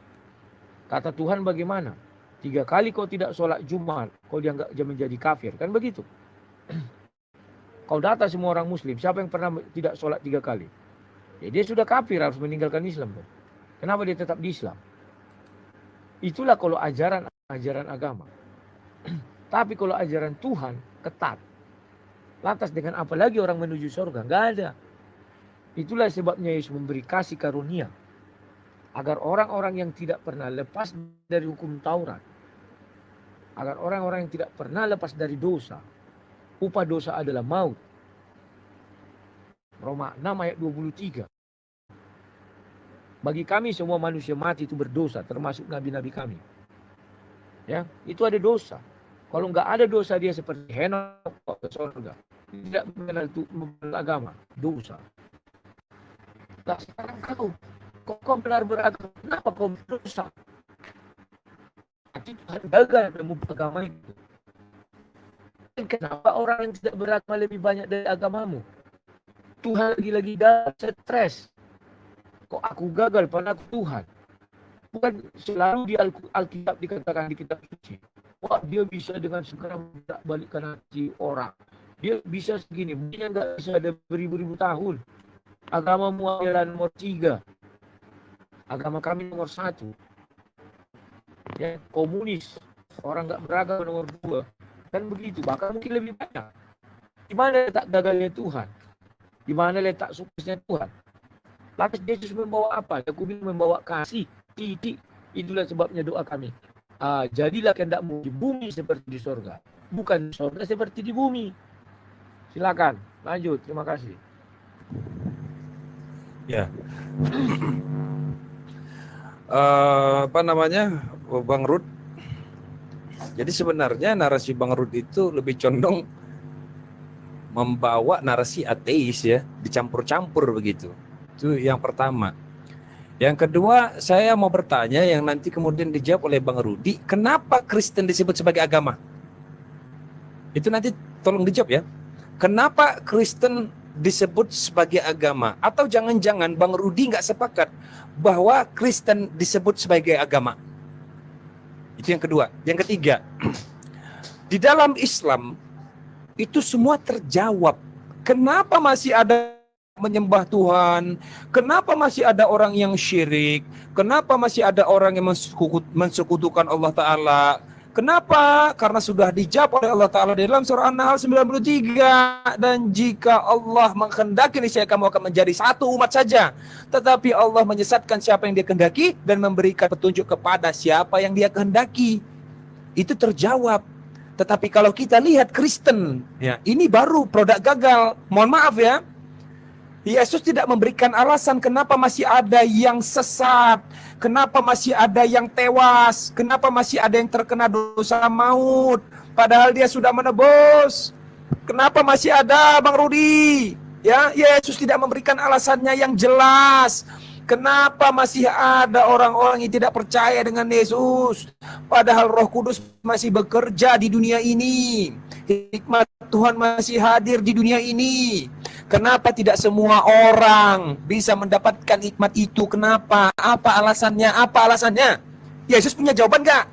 Kata Tuhan bagaimana? 3 kali kau tidak sholat Jumat, kau dianggap menjadi kafir. Kan begitu? Kau data semua orang muslim, siapa yang pernah tidak sholat 3 kali? Ya dia sudah kafir, harus meninggalkan Islam. Kenapa dia tetap di Islam? Itulah kalau ajaran agama. Tapi kalau ajaran Tuhan, ketat. Lantas dengan apa lagi orang menuju surga? Enggak ada. Itulah sebabnya Yesus memberi kasih karunia. Agar orang-orang yang tidak pernah lepas dari hukum Taurat. Agar orang-orang yang tidak pernah lepas dari dosa. Upah dosa adalah maut. Roma 6 ayat 23. Bagi kami semua manusia mati itu berdosa, termasuk nabi-nabi kami. Ya, itu ada dosa. Kalau nggak ada dosa dia seperti Henok ke surga. Tidak mengenal agama, dosa. Nah, sekarang kau benar beragama, kenapa kau berdosa? Tuhan gagal membuat agama itu. Kenapa orang yang tidak beragama lebih banyak dari agamamu? Tuhan lagi-lagi gagal, stres. Kok aku gagal, padahal aku Tuhan. Bukan selalu di Alkitab dikatakan di kitab suci. Wah, dia bisa dengan segera balikkan hati orang. Dia bisa segini, dia nggak bisa ada beribu-ribu tahun. Agamamu adalah nomor 3. Agama kami nomor 1. Ya, komunis, orang nggak beragama nomor 2. Kan begitu, bahkan mungkin lebih banyak. Di mana letak gagalnya Tuhan? Di mana letak suksesnya Tuhan? Lantas Yesus membawa apa? Aku bilang membawa kasih, titik. Itulah sebabnya doa kami. Jadilah kehendakmu di bumi seperti di surga. Bukan surga seperti di bumi. Silakan, lanjut. Terima kasih. Ya. Apa namanya, Bang Rud? Jadi sebenarnya narasi Bang Rud itu lebih condong membawa narasi ateis ya, dicampur-campur begitu. Itu yang pertama. Yang kedua, saya mau bertanya yang nanti kemudian dijawab oleh Bang Rudi, kenapa Kristen disebut sebagai agama? Itu nanti tolong dijawab ya. Kenapa Kristen disebut sebagai agama? Atau jangan-jangan Bang Rudi nggak sepakat bahwa Kristen disebut sebagai agama? Itu yang kedua. Yang ketiga, di dalam Islam itu semua terjawab. Kenapa masih ada menyembah Tuhan? Kenapa masih ada orang yang syirik? Kenapa masih ada orang yang mensekutukan Allah Ta'ala? Kenapa? Karena sudah dijawab oleh Allah Ta'ala di dalam surah An-Nahl 93. Dan jika Allah menghendaki, niscaya kamu akan menjadi satu umat saja. Tetapi Allah menyesatkan siapa yang dia kehendaki dan memberikan petunjuk kepada siapa yang dia kehendaki. Itu terjawab. Tetapi kalau kita lihat Kristen, ya, ini baru produk gagal. Mohon maaf ya. Yesus tidak memberikan alasan kenapa masih ada yang sesat, kenapa masih ada yang tewas, kenapa masih ada yang terkena dosa maut, padahal dia sudah menebus. Kenapa masih ada, Bang Rudi? Ya, Yesus tidak memberikan alasannya yang jelas. Kenapa masih ada orang-orang yang tidak percaya dengan Yesus, padahal Roh Kudus masih bekerja di dunia ini, hikmat Tuhan masih hadir di dunia ini. Kenapa tidak semua orang bisa mendapatkan hikmat itu? Kenapa? Apa alasannya? Apa alasannya? Yesus punya jawaban nggak?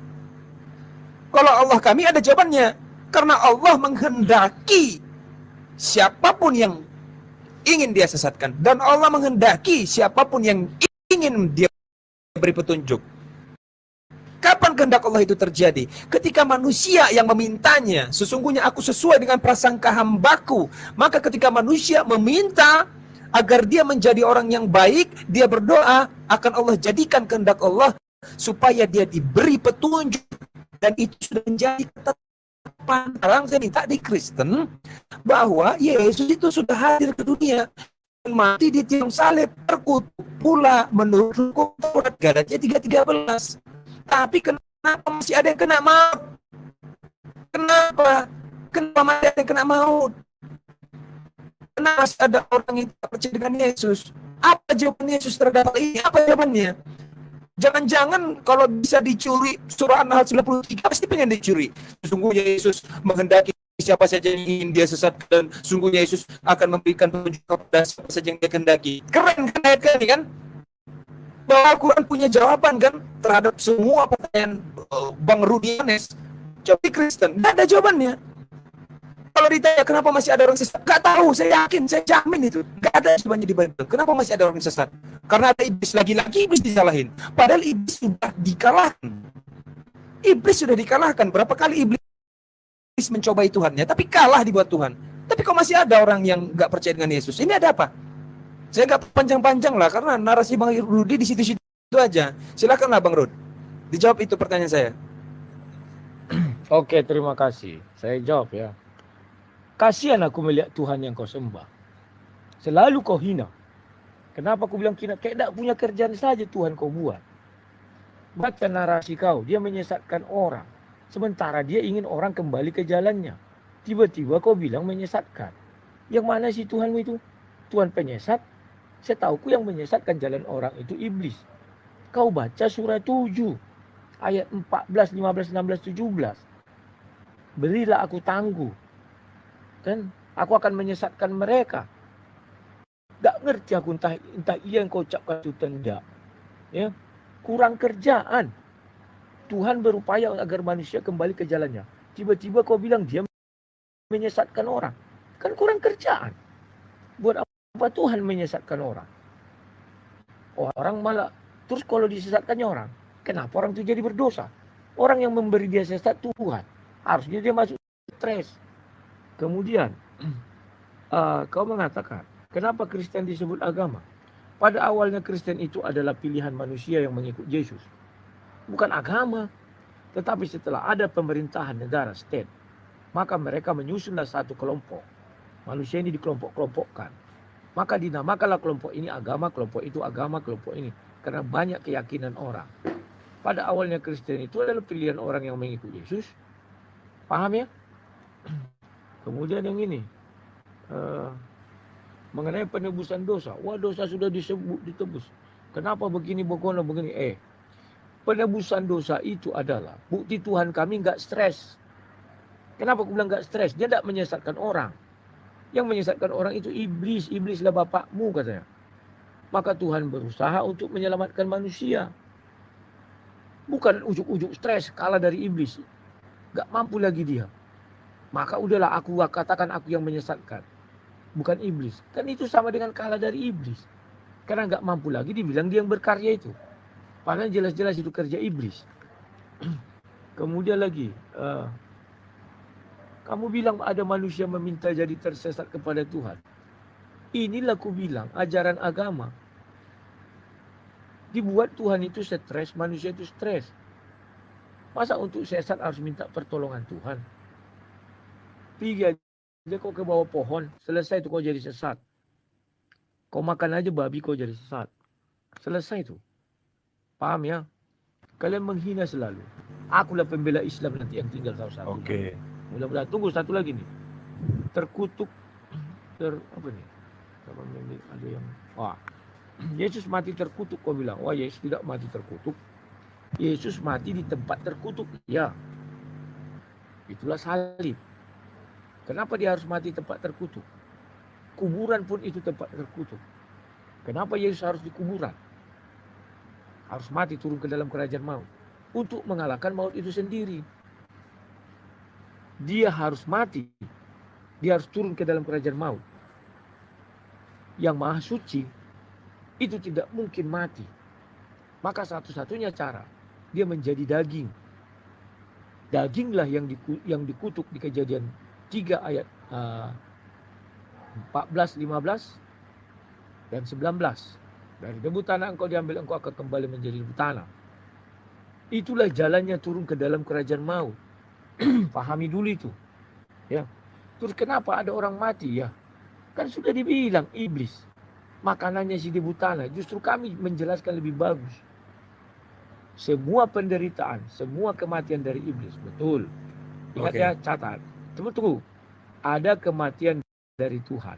Kalau Allah kami ada jawabannya. Karena Allah menghendaki siapapun yang ingin dia sesatkan. Dan Allah menghendaki siapapun yang ingin dia beri petunjuk. Kapan kehendak Allah itu terjadi? Ketika manusia yang memintanya, sesungguhnya aku sesuai dengan prasangka hambaku. Maka ketika manusia meminta agar dia menjadi orang yang baik, dia berdoa, akan Allah jadikan kehendak Allah supaya dia diberi petunjuk. Dan itu sudah menjadi ketetapan. Sekarang saya minta di Kristen bahwa Yesus itu sudah hadir ke dunia, mati di tiang salib, terkutuk pula menurut hukum Taurat, Galatia 3:13. Tapi kenapa masih ada yang kena maut? Kenapa? Kenapa masih ada yang kena maut? Kenapa masih ada orang yang tidak percaya dengan Yesus? Apa jawaban Yesus terhadap hal ini? Apa jawabannya? Jangan-jangan kalau bisa dicuri surah An-Nahl 93 pasti pengen dicuri. Sesungguhnya Yesus menghendaki siapa saja yang ingin dia sesatkan, sungguhnya Yesus akan memberikan petunjuk kepada siapa saja yang dia kehendaki. Keren kan ayat ini kan? Bahwa Al-Quran punya jawaban kan terhadap semua pertanyaan Bang Rudi Yanes. Coba Kristen, nggak ada jawabannya. Kalau ditanya kenapa masih ada orang sesat, nggak tahu, saya yakin, saya jamin itu. Nggak ada jawabannya di Bible. Kenapa masih ada orang sesat? Karena ada iblis, lagi-lagi iblis disalahin. Padahal iblis sudah dikalahkan. Iblis sudah dikalahkan. Berapa kali iblis mencobai Tuhannya, tapi kalah dibuat Tuhan. Tapi kok masih ada orang yang nggak percaya dengan Yesus? Ini ada apa? Saya nggak panjang-panjang lah, karena narasi Bang Rudi di situ-situ aja. Silakanlah Bang Rud, dijawab itu pertanyaan saya. Oke, terima kasih. Saya jawab ya. Kasihan aku melihat Tuhan yang kau sembah. Selalu kau hina. Kenapa aku bilang hina? Kayak tak punya kerjaan saja Tuhan kau buat. Baca narasi kau, dia menyesatkan orang. Sementara dia ingin orang kembali ke jalannya. Tiba-tiba kau bilang menyesatkan. Yang mana sih Tuhanmu itu? Tuhan penyesat? Saya tahu yang menyesatkan jalan orang itu iblis. Kau baca surah 7 ayat 14, 15, 16, 17. Berilah aku tangguh, kan aku akan menyesatkan mereka. Gak ngerti aku entah iya yang kau ucapkan itu tidak. Ya, kurang kerjaan. Tuhan berupaya agar manusia kembali ke jalannya. Tiba-tiba kau bilang dia menyesatkan orang. Kan kurang kerjaan. Buat apa Tuhan menyesatkan orang? Orang malah, terus kalau disesatkannya orang, kenapa orang itu jadi berdosa? Orang yang memberi dia sesat Tuhan. Harusnya dia masuk stres. Kemudian, kau mengatakan, kenapa Kristen disebut agama? Pada awalnya Kristen itu adalah pilihan manusia yang mengikut Yesus. Bukan agama. Tetapi setelah ada pemerintahan negara, state, maka mereka menyusunlah satu kelompok. Manusia ini dikelompok-kelompokkan. Maka dinamakanlah kelompok ini agama, kelompok itu agama, kelompok ini. Karena banyak keyakinan orang. Pada awalnya Kristen itu adalah pilihan orang yang mengikut Yesus. Paham ya? Kemudian yang ini. Mengenai penebusan dosa. Wah, dosa sudah ditebus. Kenapa begini, begini? Penebusan dosa itu adalah bukti Tuhan kami nggak stres. Kenapa aku bilang nggak stres? Dia tidak menyesatkan orang. Yang menyesatkan orang itu iblis. Iblislah bapakmu katanya. Maka Tuhan berusaha untuk menyelamatkan manusia. Bukan ujuk-ujuk stres, kalah dari iblis. Gak mampu lagi dia. Maka udahlah aku katakan aku yang menyesatkan. Bukan iblis. Kan itu sama dengan kalah dari iblis. Karena gak mampu lagi dibilang dia yang berkarya itu. Padahal jelas-jelas itu kerja iblis. Kemudian lagi, kamu bilang ada manusia meminta jadi tersesat kepada Tuhan. Inilah ku bilang ajaran agama. Dibuat Tuhan itu stres, manusia itu stres. Masa untuk sesat harus minta pertolongan Tuhan? Pergi aja kau ke bawah pohon, selesai itu kau jadi sesat. Kau makan aja babi kau jadi sesat. Selesai itu. Paham ya? Kalian menghina selalu. Akulah pembela Islam nanti yang tinggal satu-satu. Oke. Mudah-mudahan. Tunggu satu lagi nih. Terkutuk. Apa nih? Ada yang... Wah. Yesus mati terkutuk, kau bilang. Wah, Yesus tidak mati terkutuk. Yesus mati di tempat terkutuk. Ya. Itulah salib. Kenapa dia harus mati di tempat terkutuk? Kuburan pun itu tempat terkutuk. Kenapa Yesus harus di kuburan? Harus mati turun ke dalam kerajaan maut. Untuk mengalahkan maut itu sendiri. Dia harus mati. Dia harus turun ke dalam kerajaan maut. Yang maha suci itu tidak mungkin mati. Maka satu-satunya cara dia menjadi daging. Daginglah yang dikutuk di Kejadian 3 ayat 14, 15 dan 19. Dari debu tanah engkau diambil, engkau akan kembali menjadi debu tanah. Itulah jalannya turun ke dalam kerajaan maut. Pahami dulu itu. Ya. Terus kenapa ada orang mati ya? Kan sudah dibilang iblis. Makanannya si debu tanah. Justru kami menjelaskan lebih bagus. Semua penderitaan, semua kematian dari iblis. Betul. Ingat ya, catat. Tunggu. Ada kematian dari Tuhan.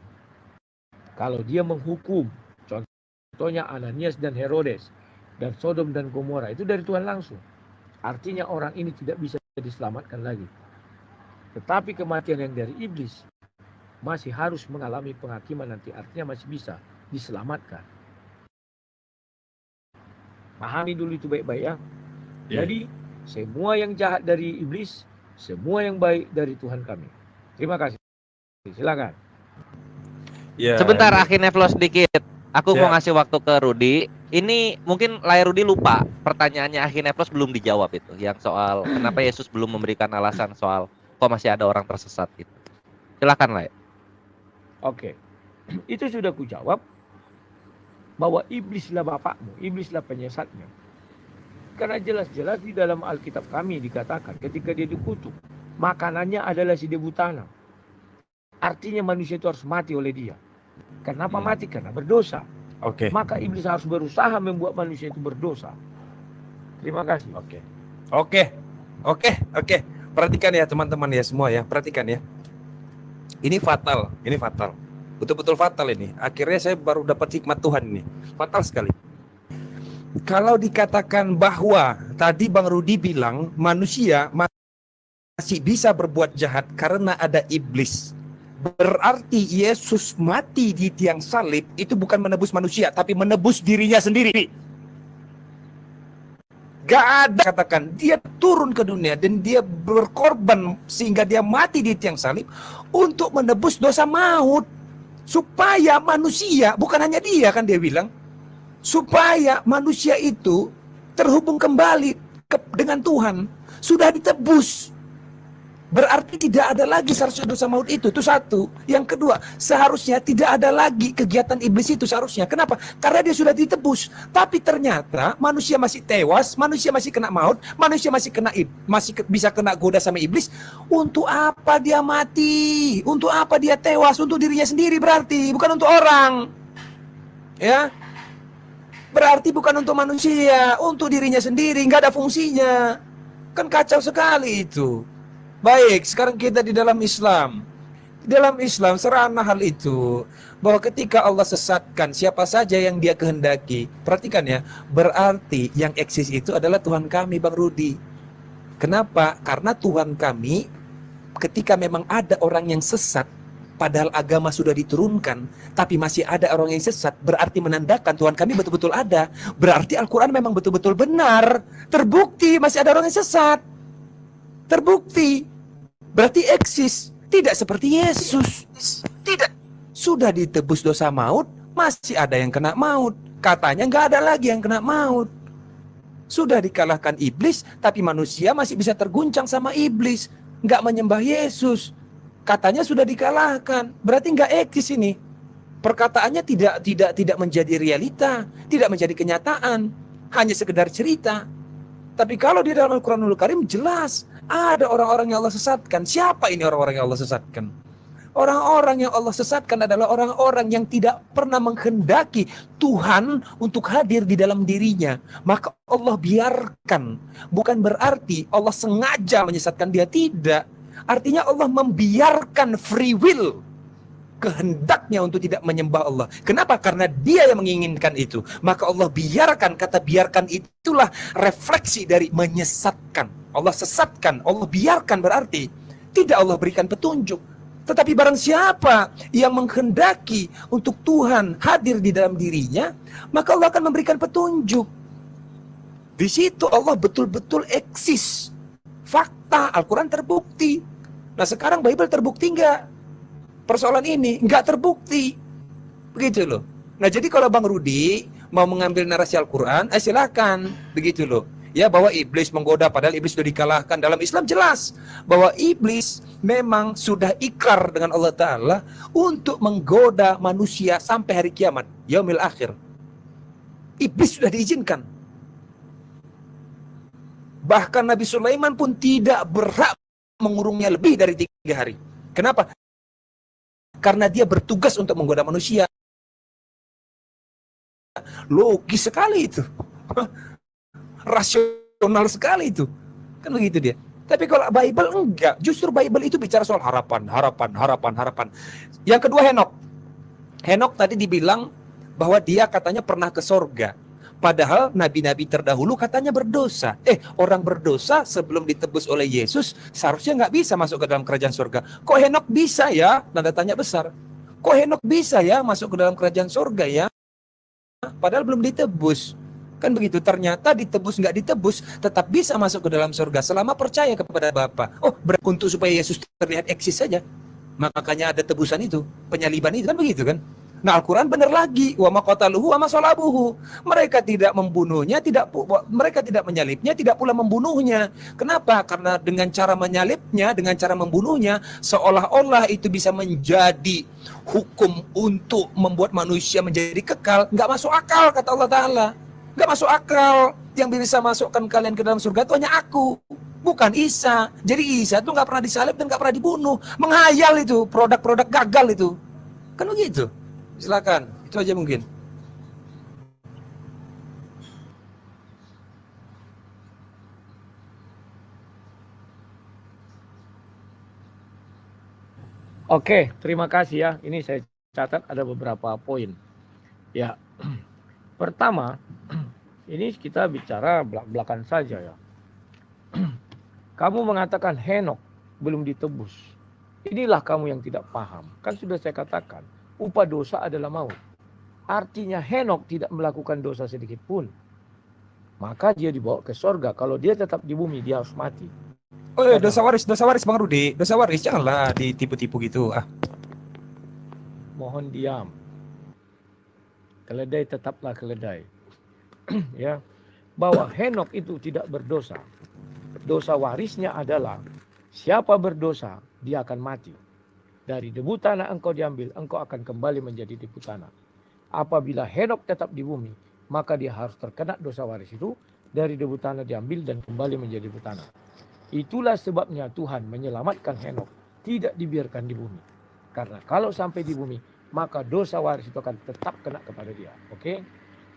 Kalau dia menghukum, contohnya Ananias dan Herodes, dan Sodom dan Gomora, itu dari Tuhan langsung. Artinya orang ini tidak bisa diselamatkan lagi. Tetapi kematian yang dari iblis masih harus mengalami penghakiman nanti. Artinya masih bisa diselamatkan. Pahami dulu itu baik-baik ya. Jadi semua yang jahat dari iblis, semua yang baik dari Tuhan kami. Terima kasih. Silakan. Ya, Sebentar, Akhi Neflos sedikit. Aku Siap. mau ngasih waktu ke Rudi. Ini mungkin layar Rudi lupa. Pertanyaannya Akhi Neflos belum dijawab itu. Yang soal kenapa Yesus belum memberikan alasan soal kok masih ada orang tersesat itu. Silakan lah. Oke. Itu sudah kujawab. Bahwa iblislah bapakmu. Iblislah penyesatnya. Karena jelas-jelas di dalam Alkitab kami dikatakan ketika dia dikutuk, makanannya adalah si debu tanah. Artinya manusia itu harus mati oleh dia. Kenapa mati? Karena berdosa. Oke. Maka iblis harus berusaha membuat manusia itu berdosa. Terima kasih. Oke. Perhatikan ya teman-teman ya semua ya. Perhatikan ya. Ini fatal. Betul-betul fatal ini. Akhirnya saya baru dapat hikmat Tuhan ini. Fatal sekali. Kalau dikatakan bahwa tadi Bang Rudi bilang manusia masih bisa berbuat jahat karena ada iblis. Berarti Yesus mati di tiang salib itu bukan menebus manusia, tapi menebus dirinya sendiri. Gak ada katakan dia turun ke dunia dan dia berkorban sehingga dia mati di tiang salib untuk menebus dosa maut. Supaya manusia, bukan hanya dia kan dia bilang, supaya manusia itu terhubung kembali dengan Tuhan. Sudah ditebus. Berarti tidak ada lagi seharusnya dosa maut itu satu. Yang kedua, seharusnya tidak ada lagi kegiatan iblis itu seharusnya. Kenapa? Karena dia sudah ditebus. Tapi ternyata manusia masih tewas, manusia masih kena maut, manusia masih bisa kena goda sama iblis. Untuk apa dia mati? Untuk apa dia tewas? Untuk dirinya sendiri berarti, bukan untuk orang. Ya. Berarti bukan untuk manusia, untuk dirinya sendiri, nggak ada fungsinya. Kan kacau sekali itu. Baik, sekarang kita di dalam Islam. Di dalam Islam serana hal itu bahwa ketika Allah sesatkan siapa saja yang dia kehendaki. Perhatikan ya, berarti yang eksis itu adalah Tuhan kami, Bang Rudi. Kenapa? Karena Tuhan kami ketika memang ada orang yang sesat, padahal agama sudah diturunkan, tapi masih ada orang yang sesat, berarti menandakan Tuhan kami betul-betul ada. Berarti Al-Quran memang betul-betul benar. Terbukti masih ada orang yang sesat. Terbukti. Berarti eksis. Tidak seperti Yesus. Tidak. Sudah ditebus dosa maut, masih ada yang kena maut. Katanya nggak ada lagi yang kena maut. Sudah dikalahkan iblis, tapi manusia masih bisa terguncang sama iblis. Nggak menyembah Yesus. Katanya sudah dikalahkan, berarti nggak eksis ini. Perkataannya tidak menjadi realita, tidak menjadi kenyataan, hanya sekedar cerita. Tapi kalau di dalam Al-Quranul Karim jelas ada orang-orang yang Allah sesatkan. Siapa ini orang-orang yang Allah sesatkan? Orang-orang yang Allah sesatkan adalah orang-orang yang tidak pernah menghendaki Tuhan untuk hadir di dalam dirinya. Maka Allah biarkan. Bukan berarti Allah sengaja menyesatkan dia, tidak. Artinya Allah membiarkan free will, kehendaknya untuk tidak menyembah Allah. Kenapa? Karena dia yang menginginkan itu. Maka Allah biarkan. Kata biarkan itulah refleksi dari menyesatkan. Allah sesatkan, Allah biarkan, berarti tidak Allah berikan petunjuk. Tetapi barang siapa yang menghendaki untuk Tuhan hadir di dalam dirinya, maka Allah akan memberikan petunjuk. Di situ Allah betul-betul eksis. Fakta, Al-Quran terbukti. Nah sekarang Bible terbukti nggak? Persoalan ini nggak terbukti. Begitu loh. Nah jadi kalau Bang Rudi mau mengambil narasi Al-Quran, silakan. Begitu loh. Ya, bahwa iblis menggoda, padahal iblis sudah dikalahkan. Dalam Islam jelas bahwa iblis memang sudah ikrar dengan Allah Ta'ala untuk menggoda manusia sampai hari kiamat, yaumil akhir. Iblis sudah diizinkan. Bahkan Nabi Sulaiman pun tidak berhak mengurungnya lebih dari 3 hari. Kenapa? Karena dia bertugas untuk menggoda manusia. Logis sekali itu. Rasional sekali itu. Kan begitu dia. Tapi kalau Bible enggak. Justru Bible itu bicara soal harapan. Yang kedua Henok. Henok tadi dibilang bahwa dia katanya pernah ke sorga. Padahal nabi-nabi terdahulu katanya berdosa. Orang berdosa sebelum ditebus oleh Yesus seharusnya nggak bisa masuk ke dalam kerajaan surga. Kok Henok bisa ya? Tanda tanya besar. Kok Henok bisa ya masuk ke dalam kerajaan surga ya? Padahal belum ditebus. Kan begitu, ternyata ditebus nggak ditebus tetap bisa masuk ke dalam surga selama percaya kepada Bapa. Untuk supaya Yesus terlihat eksis saja. Makanya ada tebusan itu, penyaliban itu, kan begitu kan? Nah Al-Quran benar lagi, wa ma qataluhu wa ma salabuhu. Mereka tidak membunuhnya, mereka tidak menyalibnya, tidak pula membunuhnya. Kenapa? Karena dengan cara menyalibnya, dengan cara membunuhnya, seolah-olah itu bisa menjadi hukum untuk membuat manusia menjadi kekal. Nggak masuk akal, kata Allah Ta'ala. Nggak masuk akal. Yang bisa masukkan kalian ke dalam surga itu hanya aku, bukan Isa. Jadi Isa itu nggak pernah disalib dan nggak pernah dibunuh. Menghayal itu, produk-produk gagal itu. Kan begitu. Silakan, itu aja mungkin. Oke, terima kasih ya. Ini saya catat ada beberapa poin. Ya, pertama, ini kita bicara belak-belakan saja ya. Kamu mengatakan Henok belum ditebus. Inilah kamu yang tidak paham. Kan sudah saya katakan. Upah dosa adalah maut. Artinya Henok tidak melakukan dosa sedikit pun. Maka dia dibawa ke sorga. Kalau dia tetap di bumi, dia harus mati. Dosa waris Bang Rudi. Dosa waris, janganlah ditipu-tipu gitu. Mohon diam. Keledai tetaplah keledai. Ya, bahwa Henok itu tidak berdosa. Dosa warisnya adalah siapa berdosa, dia akan mati. Dari debu tanah engkau diambil, engkau akan kembali menjadi debu tanah. Apabila Henok tetap di bumi, maka dia harus terkena dosa waris itu. Dari debu tanah diambil dan kembali menjadi debu tanah. Itulah sebabnya Tuhan menyelamatkan Henok, tidak dibiarkan di bumi. Karena kalau sampai di bumi, maka dosa waris itu akan tetap kena kepada dia. Oke?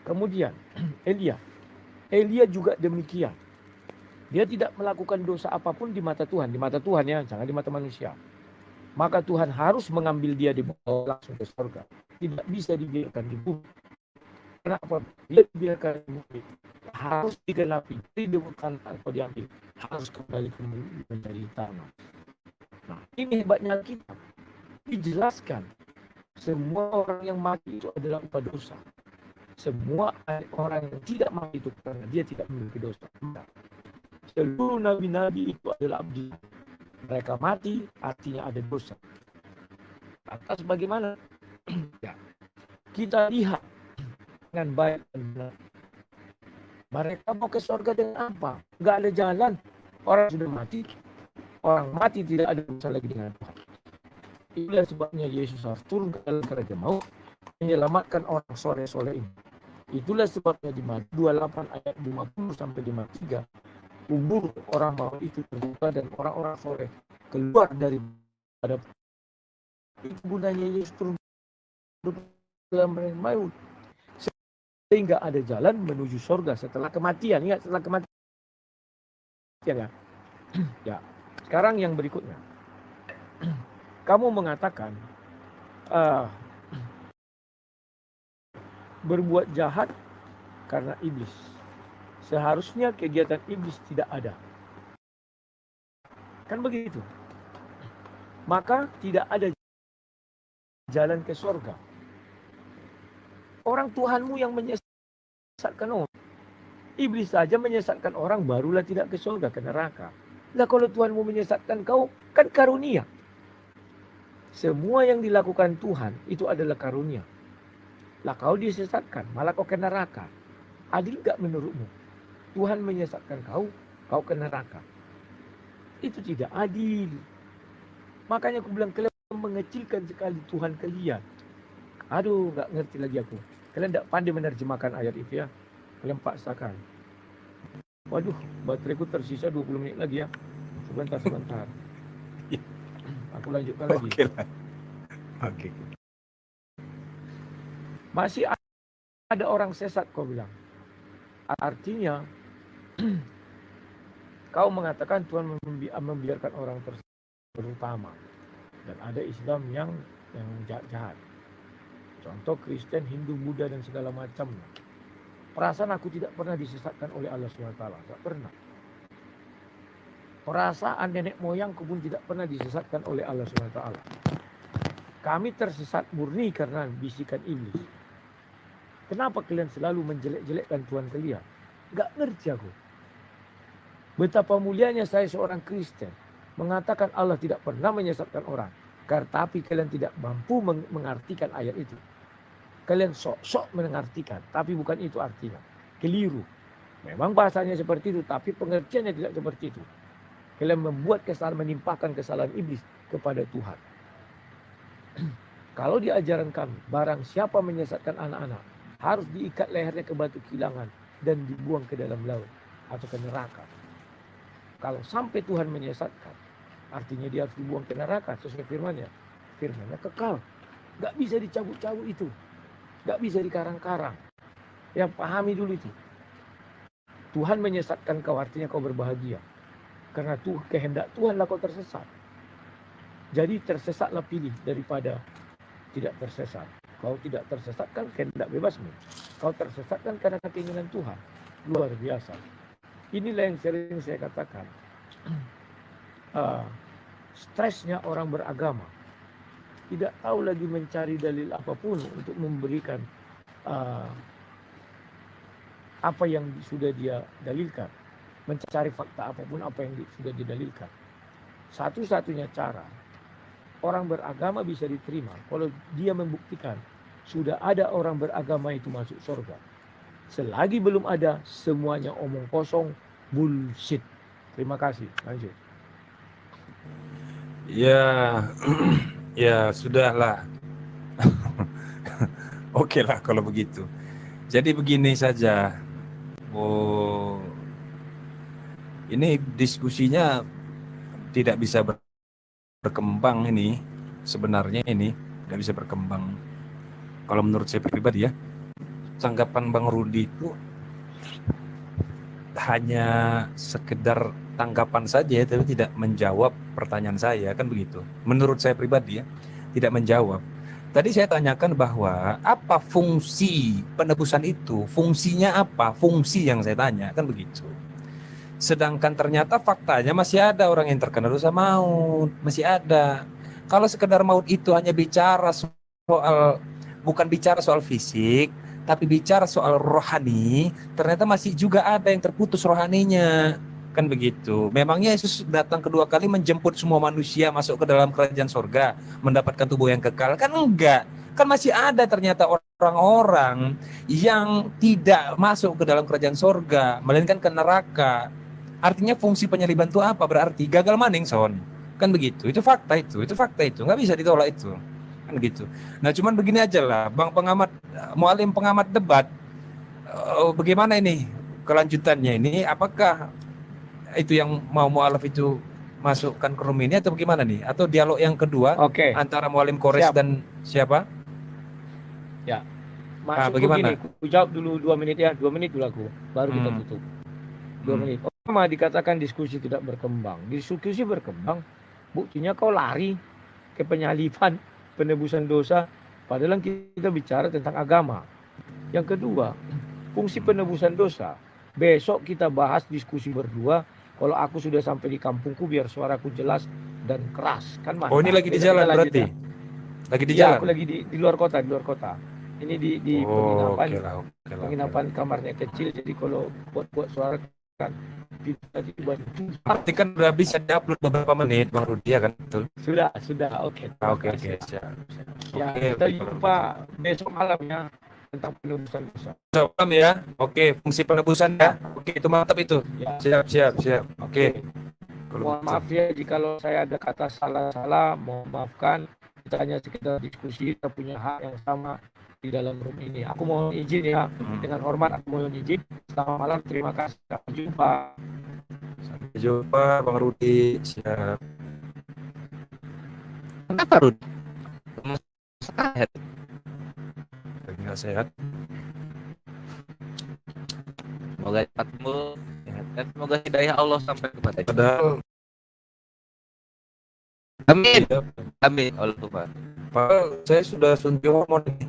Kemudian Elia juga demikian. Dia tidak melakukan dosa apapun di mata Tuhan. Di mata Tuhan ya, jangan di mata manusia. Maka Tuhan harus mengambil dia dibawa langsung ke surga. Tidak bisa dibiarkan di bumi. Kenapa? Dia dibiarkan di bumi. Harus digenapi. Dari debu tanah atau diambil. Harus kembali menjadi tanah. Nah, ini hebatnya Alkitab. dijelaskan semua orang yang mati itu adalah upah dosa. Semua orang yang tidak mati itu karena dia tidak memiliki dosa. Seluruh nabi-nabi itu adalah abdi. Mereka mati artinya ada dosa. Atas bagaimana? Ya. Kita lihat dengan baik dan benar. Mereka mau ke surga dengan apa? Enggak ada jalan. Orang sudah mati. Orang mati tidak ada dosa lagi dengan Tuhan. Itulah sebabnya Yesus harus turun ke dalam kerajaan maut menyelamatkan orang soleh-soleh ini. Itulah sebabnya di Matius 28 ayat 50 sampai 53 kubur orang maut itu terbuka dan orang-orang soleh keluar dari pada itu gunanya Yesus turun dalam kerajaan maut sehingga ada jalan menuju surga setelah kematian. Ingat, setelah kematian ya. Ya. Sekarang yang berikutnya. Kamu mengatakan berbuat jahat karena iblis. Seharusnya kegiatan iblis tidak ada. Kan begitu. Maka tidak ada jalan ke surga. Orang Tuhanmu yang menyesatkan orang. Iblis saja menyesatkan orang, barulah tidak ke surga, ke neraka. Lah kalau Tuhanmu menyesatkan kau, kan karunia. Semua yang dilakukan Tuhan itu adalah karunia. Lah kau disesatkan, malah kau ke neraka. Adil gak menurutmu? Tuhan menyesatkan kau, kau ke neraka. Itu tidak adil. Makanya aku bilang kalian mengecilkan sekali Tuhan kalian. Aduh, gak ngerti lagi aku. Kalian gak pandai menerjemahkan ayat itu ya. Kalian paksakan. Waduh, bateraiku tersisa 20 menit lagi ya. Sebentar. Aku lanjutkan lagi. Oke. Masih ada orang sesat kau bilang. Artinya kau mengatakan Tuhan membiarkan orang tersebut terutama. Dan ada Islam yang jahat-jahat. Contoh Kristen, Hindu, Buddha dan segala macamnya. Perasaan aku tidak pernah disesatkan oleh Allah SWT. Tak pernah. Perasaan nenek moyangku pun tidak pernah disesatkan oleh Allah SWT. Kami tersesat murni karena bisikan iblis. Kenapa kalian selalu menjelek-jelekkan Tuhan kalian? Gak ngerti aku. Betapa mulianya saya seorang Kristen. Mengatakan Allah tidak pernah menyesatkan orang. Tapi kalian tidak mampu mengartikan ayat itu. Kalian sok-sok mengartikan. Tapi bukan itu artinya. Keliru. Memang bahasanya seperti itu. Tapi pengertiannya tidak seperti itu. Kalian membuat kesalahan, menimpahkan kesalahan iblis kepada Tuhan. Kalau di ajaran kami, barang siapa menyesatkan anak-anak, harus diikat lehernya ke batu kilangan dan dibuang ke dalam laut atau ke neraka. Kalau sampai Tuhan menyesatkan, artinya dia harus dibuang ke neraka sesuai firman-Nya. Firman-Nya kekal. Gak bisa dicabut-cabut itu. Gak bisa dikarang-karang. Yang pahami dulu itu. Tuhan menyesatkan kau, artinya kau berbahagia. Karena kehendak Tuhanlah kau tersesat. Jadi tersesatlah pilih daripada tidak tersesat. Kau tidak tersesatkan kehendak bebasmu. Kau tersesatkan karena keinginan Tuhan. Luar biasa. Inilah yang sering saya katakan. Stresnya orang beragama. Tidak tahu lagi mencari dalil apapun untuk memberikan apa yang sudah dia dalilkan. Mencari fakta apapun apa yang sudah didalilkan. Satu-satunya cara orang beragama bisa diterima kalau dia membuktikan sudah ada orang beragama itu masuk surga. Selagi belum ada, semuanya omong kosong, bullshit. Terima kasih. Lanjut. Ya sudahlah. Oke lah kalau begitu. Jadi begini saja. Ini diskusinya tidak bisa berkembang ini. Sebenarnya ini tidak bisa berkembang. Kalau menurut saya pribadi ya, tanggapan Bang Rudi itu hanya sekedar tanggapan saja, tapi tidak menjawab pertanyaan saya, kan begitu. Menurut saya pribadi ya, tidak menjawab. Tadi saya tanyakan bahwa apa fungsi penebusan itu? Fungsinya apa? Fungsi yang saya tanya, kan begitu. Sedangkan ternyata faktanya masih ada orang yang terkena dosa maut, masih ada. Kalau sekedar maut itu hanya bicara soal, bukan bicara soal fisik, tapi bicara soal rohani, ternyata masih juga ada yang terputus rohaninya. Kan begitu. Memangnya Yesus datang kedua kali menjemput semua manusia masuk ke dalam kerajaan sorga, mendapatkan tubuh yang kekal? Kan enggak. Kan masih ada ternyata orang-orang yang tidak masuk ke dalam kerajaan sorga, melainkan ke neraka. Artinya fungsi penyaliban itu apa? Berarti gagal maning, Son. Kan begitu. Itu fakta itu. Itu fakta itu. Nggak bisa ditolak itu. Kan gitu. Nah, cuman begini aja lah, Bang pengamat, Mualim pengamat debat, bagaimana ini kelanjutannya ini? Apakah itu yang mau mualaf itu masukkan ke room ini atau bagaimana nih? Atau dialog yang kedua Oke. antara Mualim Kores Siap. dan siapa? Maksudku bagaimana? gini, aku jawab dulu 2 menit ya, 2 menit dulu aku, baru kita tutup. 2 menit. Pertama dikatakan diskusi tidak berkembang. Diskusi berkembang, buktinya kau lari ke penyaliban, penebusan dosa, padahal kita bicara tentang agama. Yang kedua, fungsi penebusan dosa. Besok kita bahas diskusi berdua. Kalau aku sudah sampai di kampungku, biar suaraku jelas dan keras, kan mantap. Oh, ini lagi di Besok jalan kita lanjut berarti? ya. Lagi di Iya, jalan? aku lagi di luar kota, di luar kota. Ini di Oh, penginapan, oke lah, oke lah, oke penginapan lah. kamarnya kecil, jadi kalau buat suara kan tiba-tiba Berarti kan udah bisa diupload beberapa menit, Bang Rudi, ya kan? Betul. sudah, oke. Oke, siap. Ya, Oke, kita oke, jumpa besok malamnya tentang penebusan dosa. Paham ya? Oke, fungsi penebusan ya. Oke, itu mantap itu. Ya. Siap. Oke. Mohon maaf ya jikalau saya ada kata salah-salah, mohon maafkan. Kita hanya sekedar diskusi, kita punya hak yang sama di dalam room ini. Aku mohon izin ya, dengan hormat aku mohon izin. Selamat malam, terima kasih. Sampai jumpa. Sampai jumpa, Bang Rudi. Siap. Kenapa Rudi? Sehat. Lagi nggak sehat. Semoga cepat sembuh dan semoga hidayah Allah sampai kepada kita. Padahal Amin. ya, Amin. Allahumma. padahal saya sudah suntik hormon ini.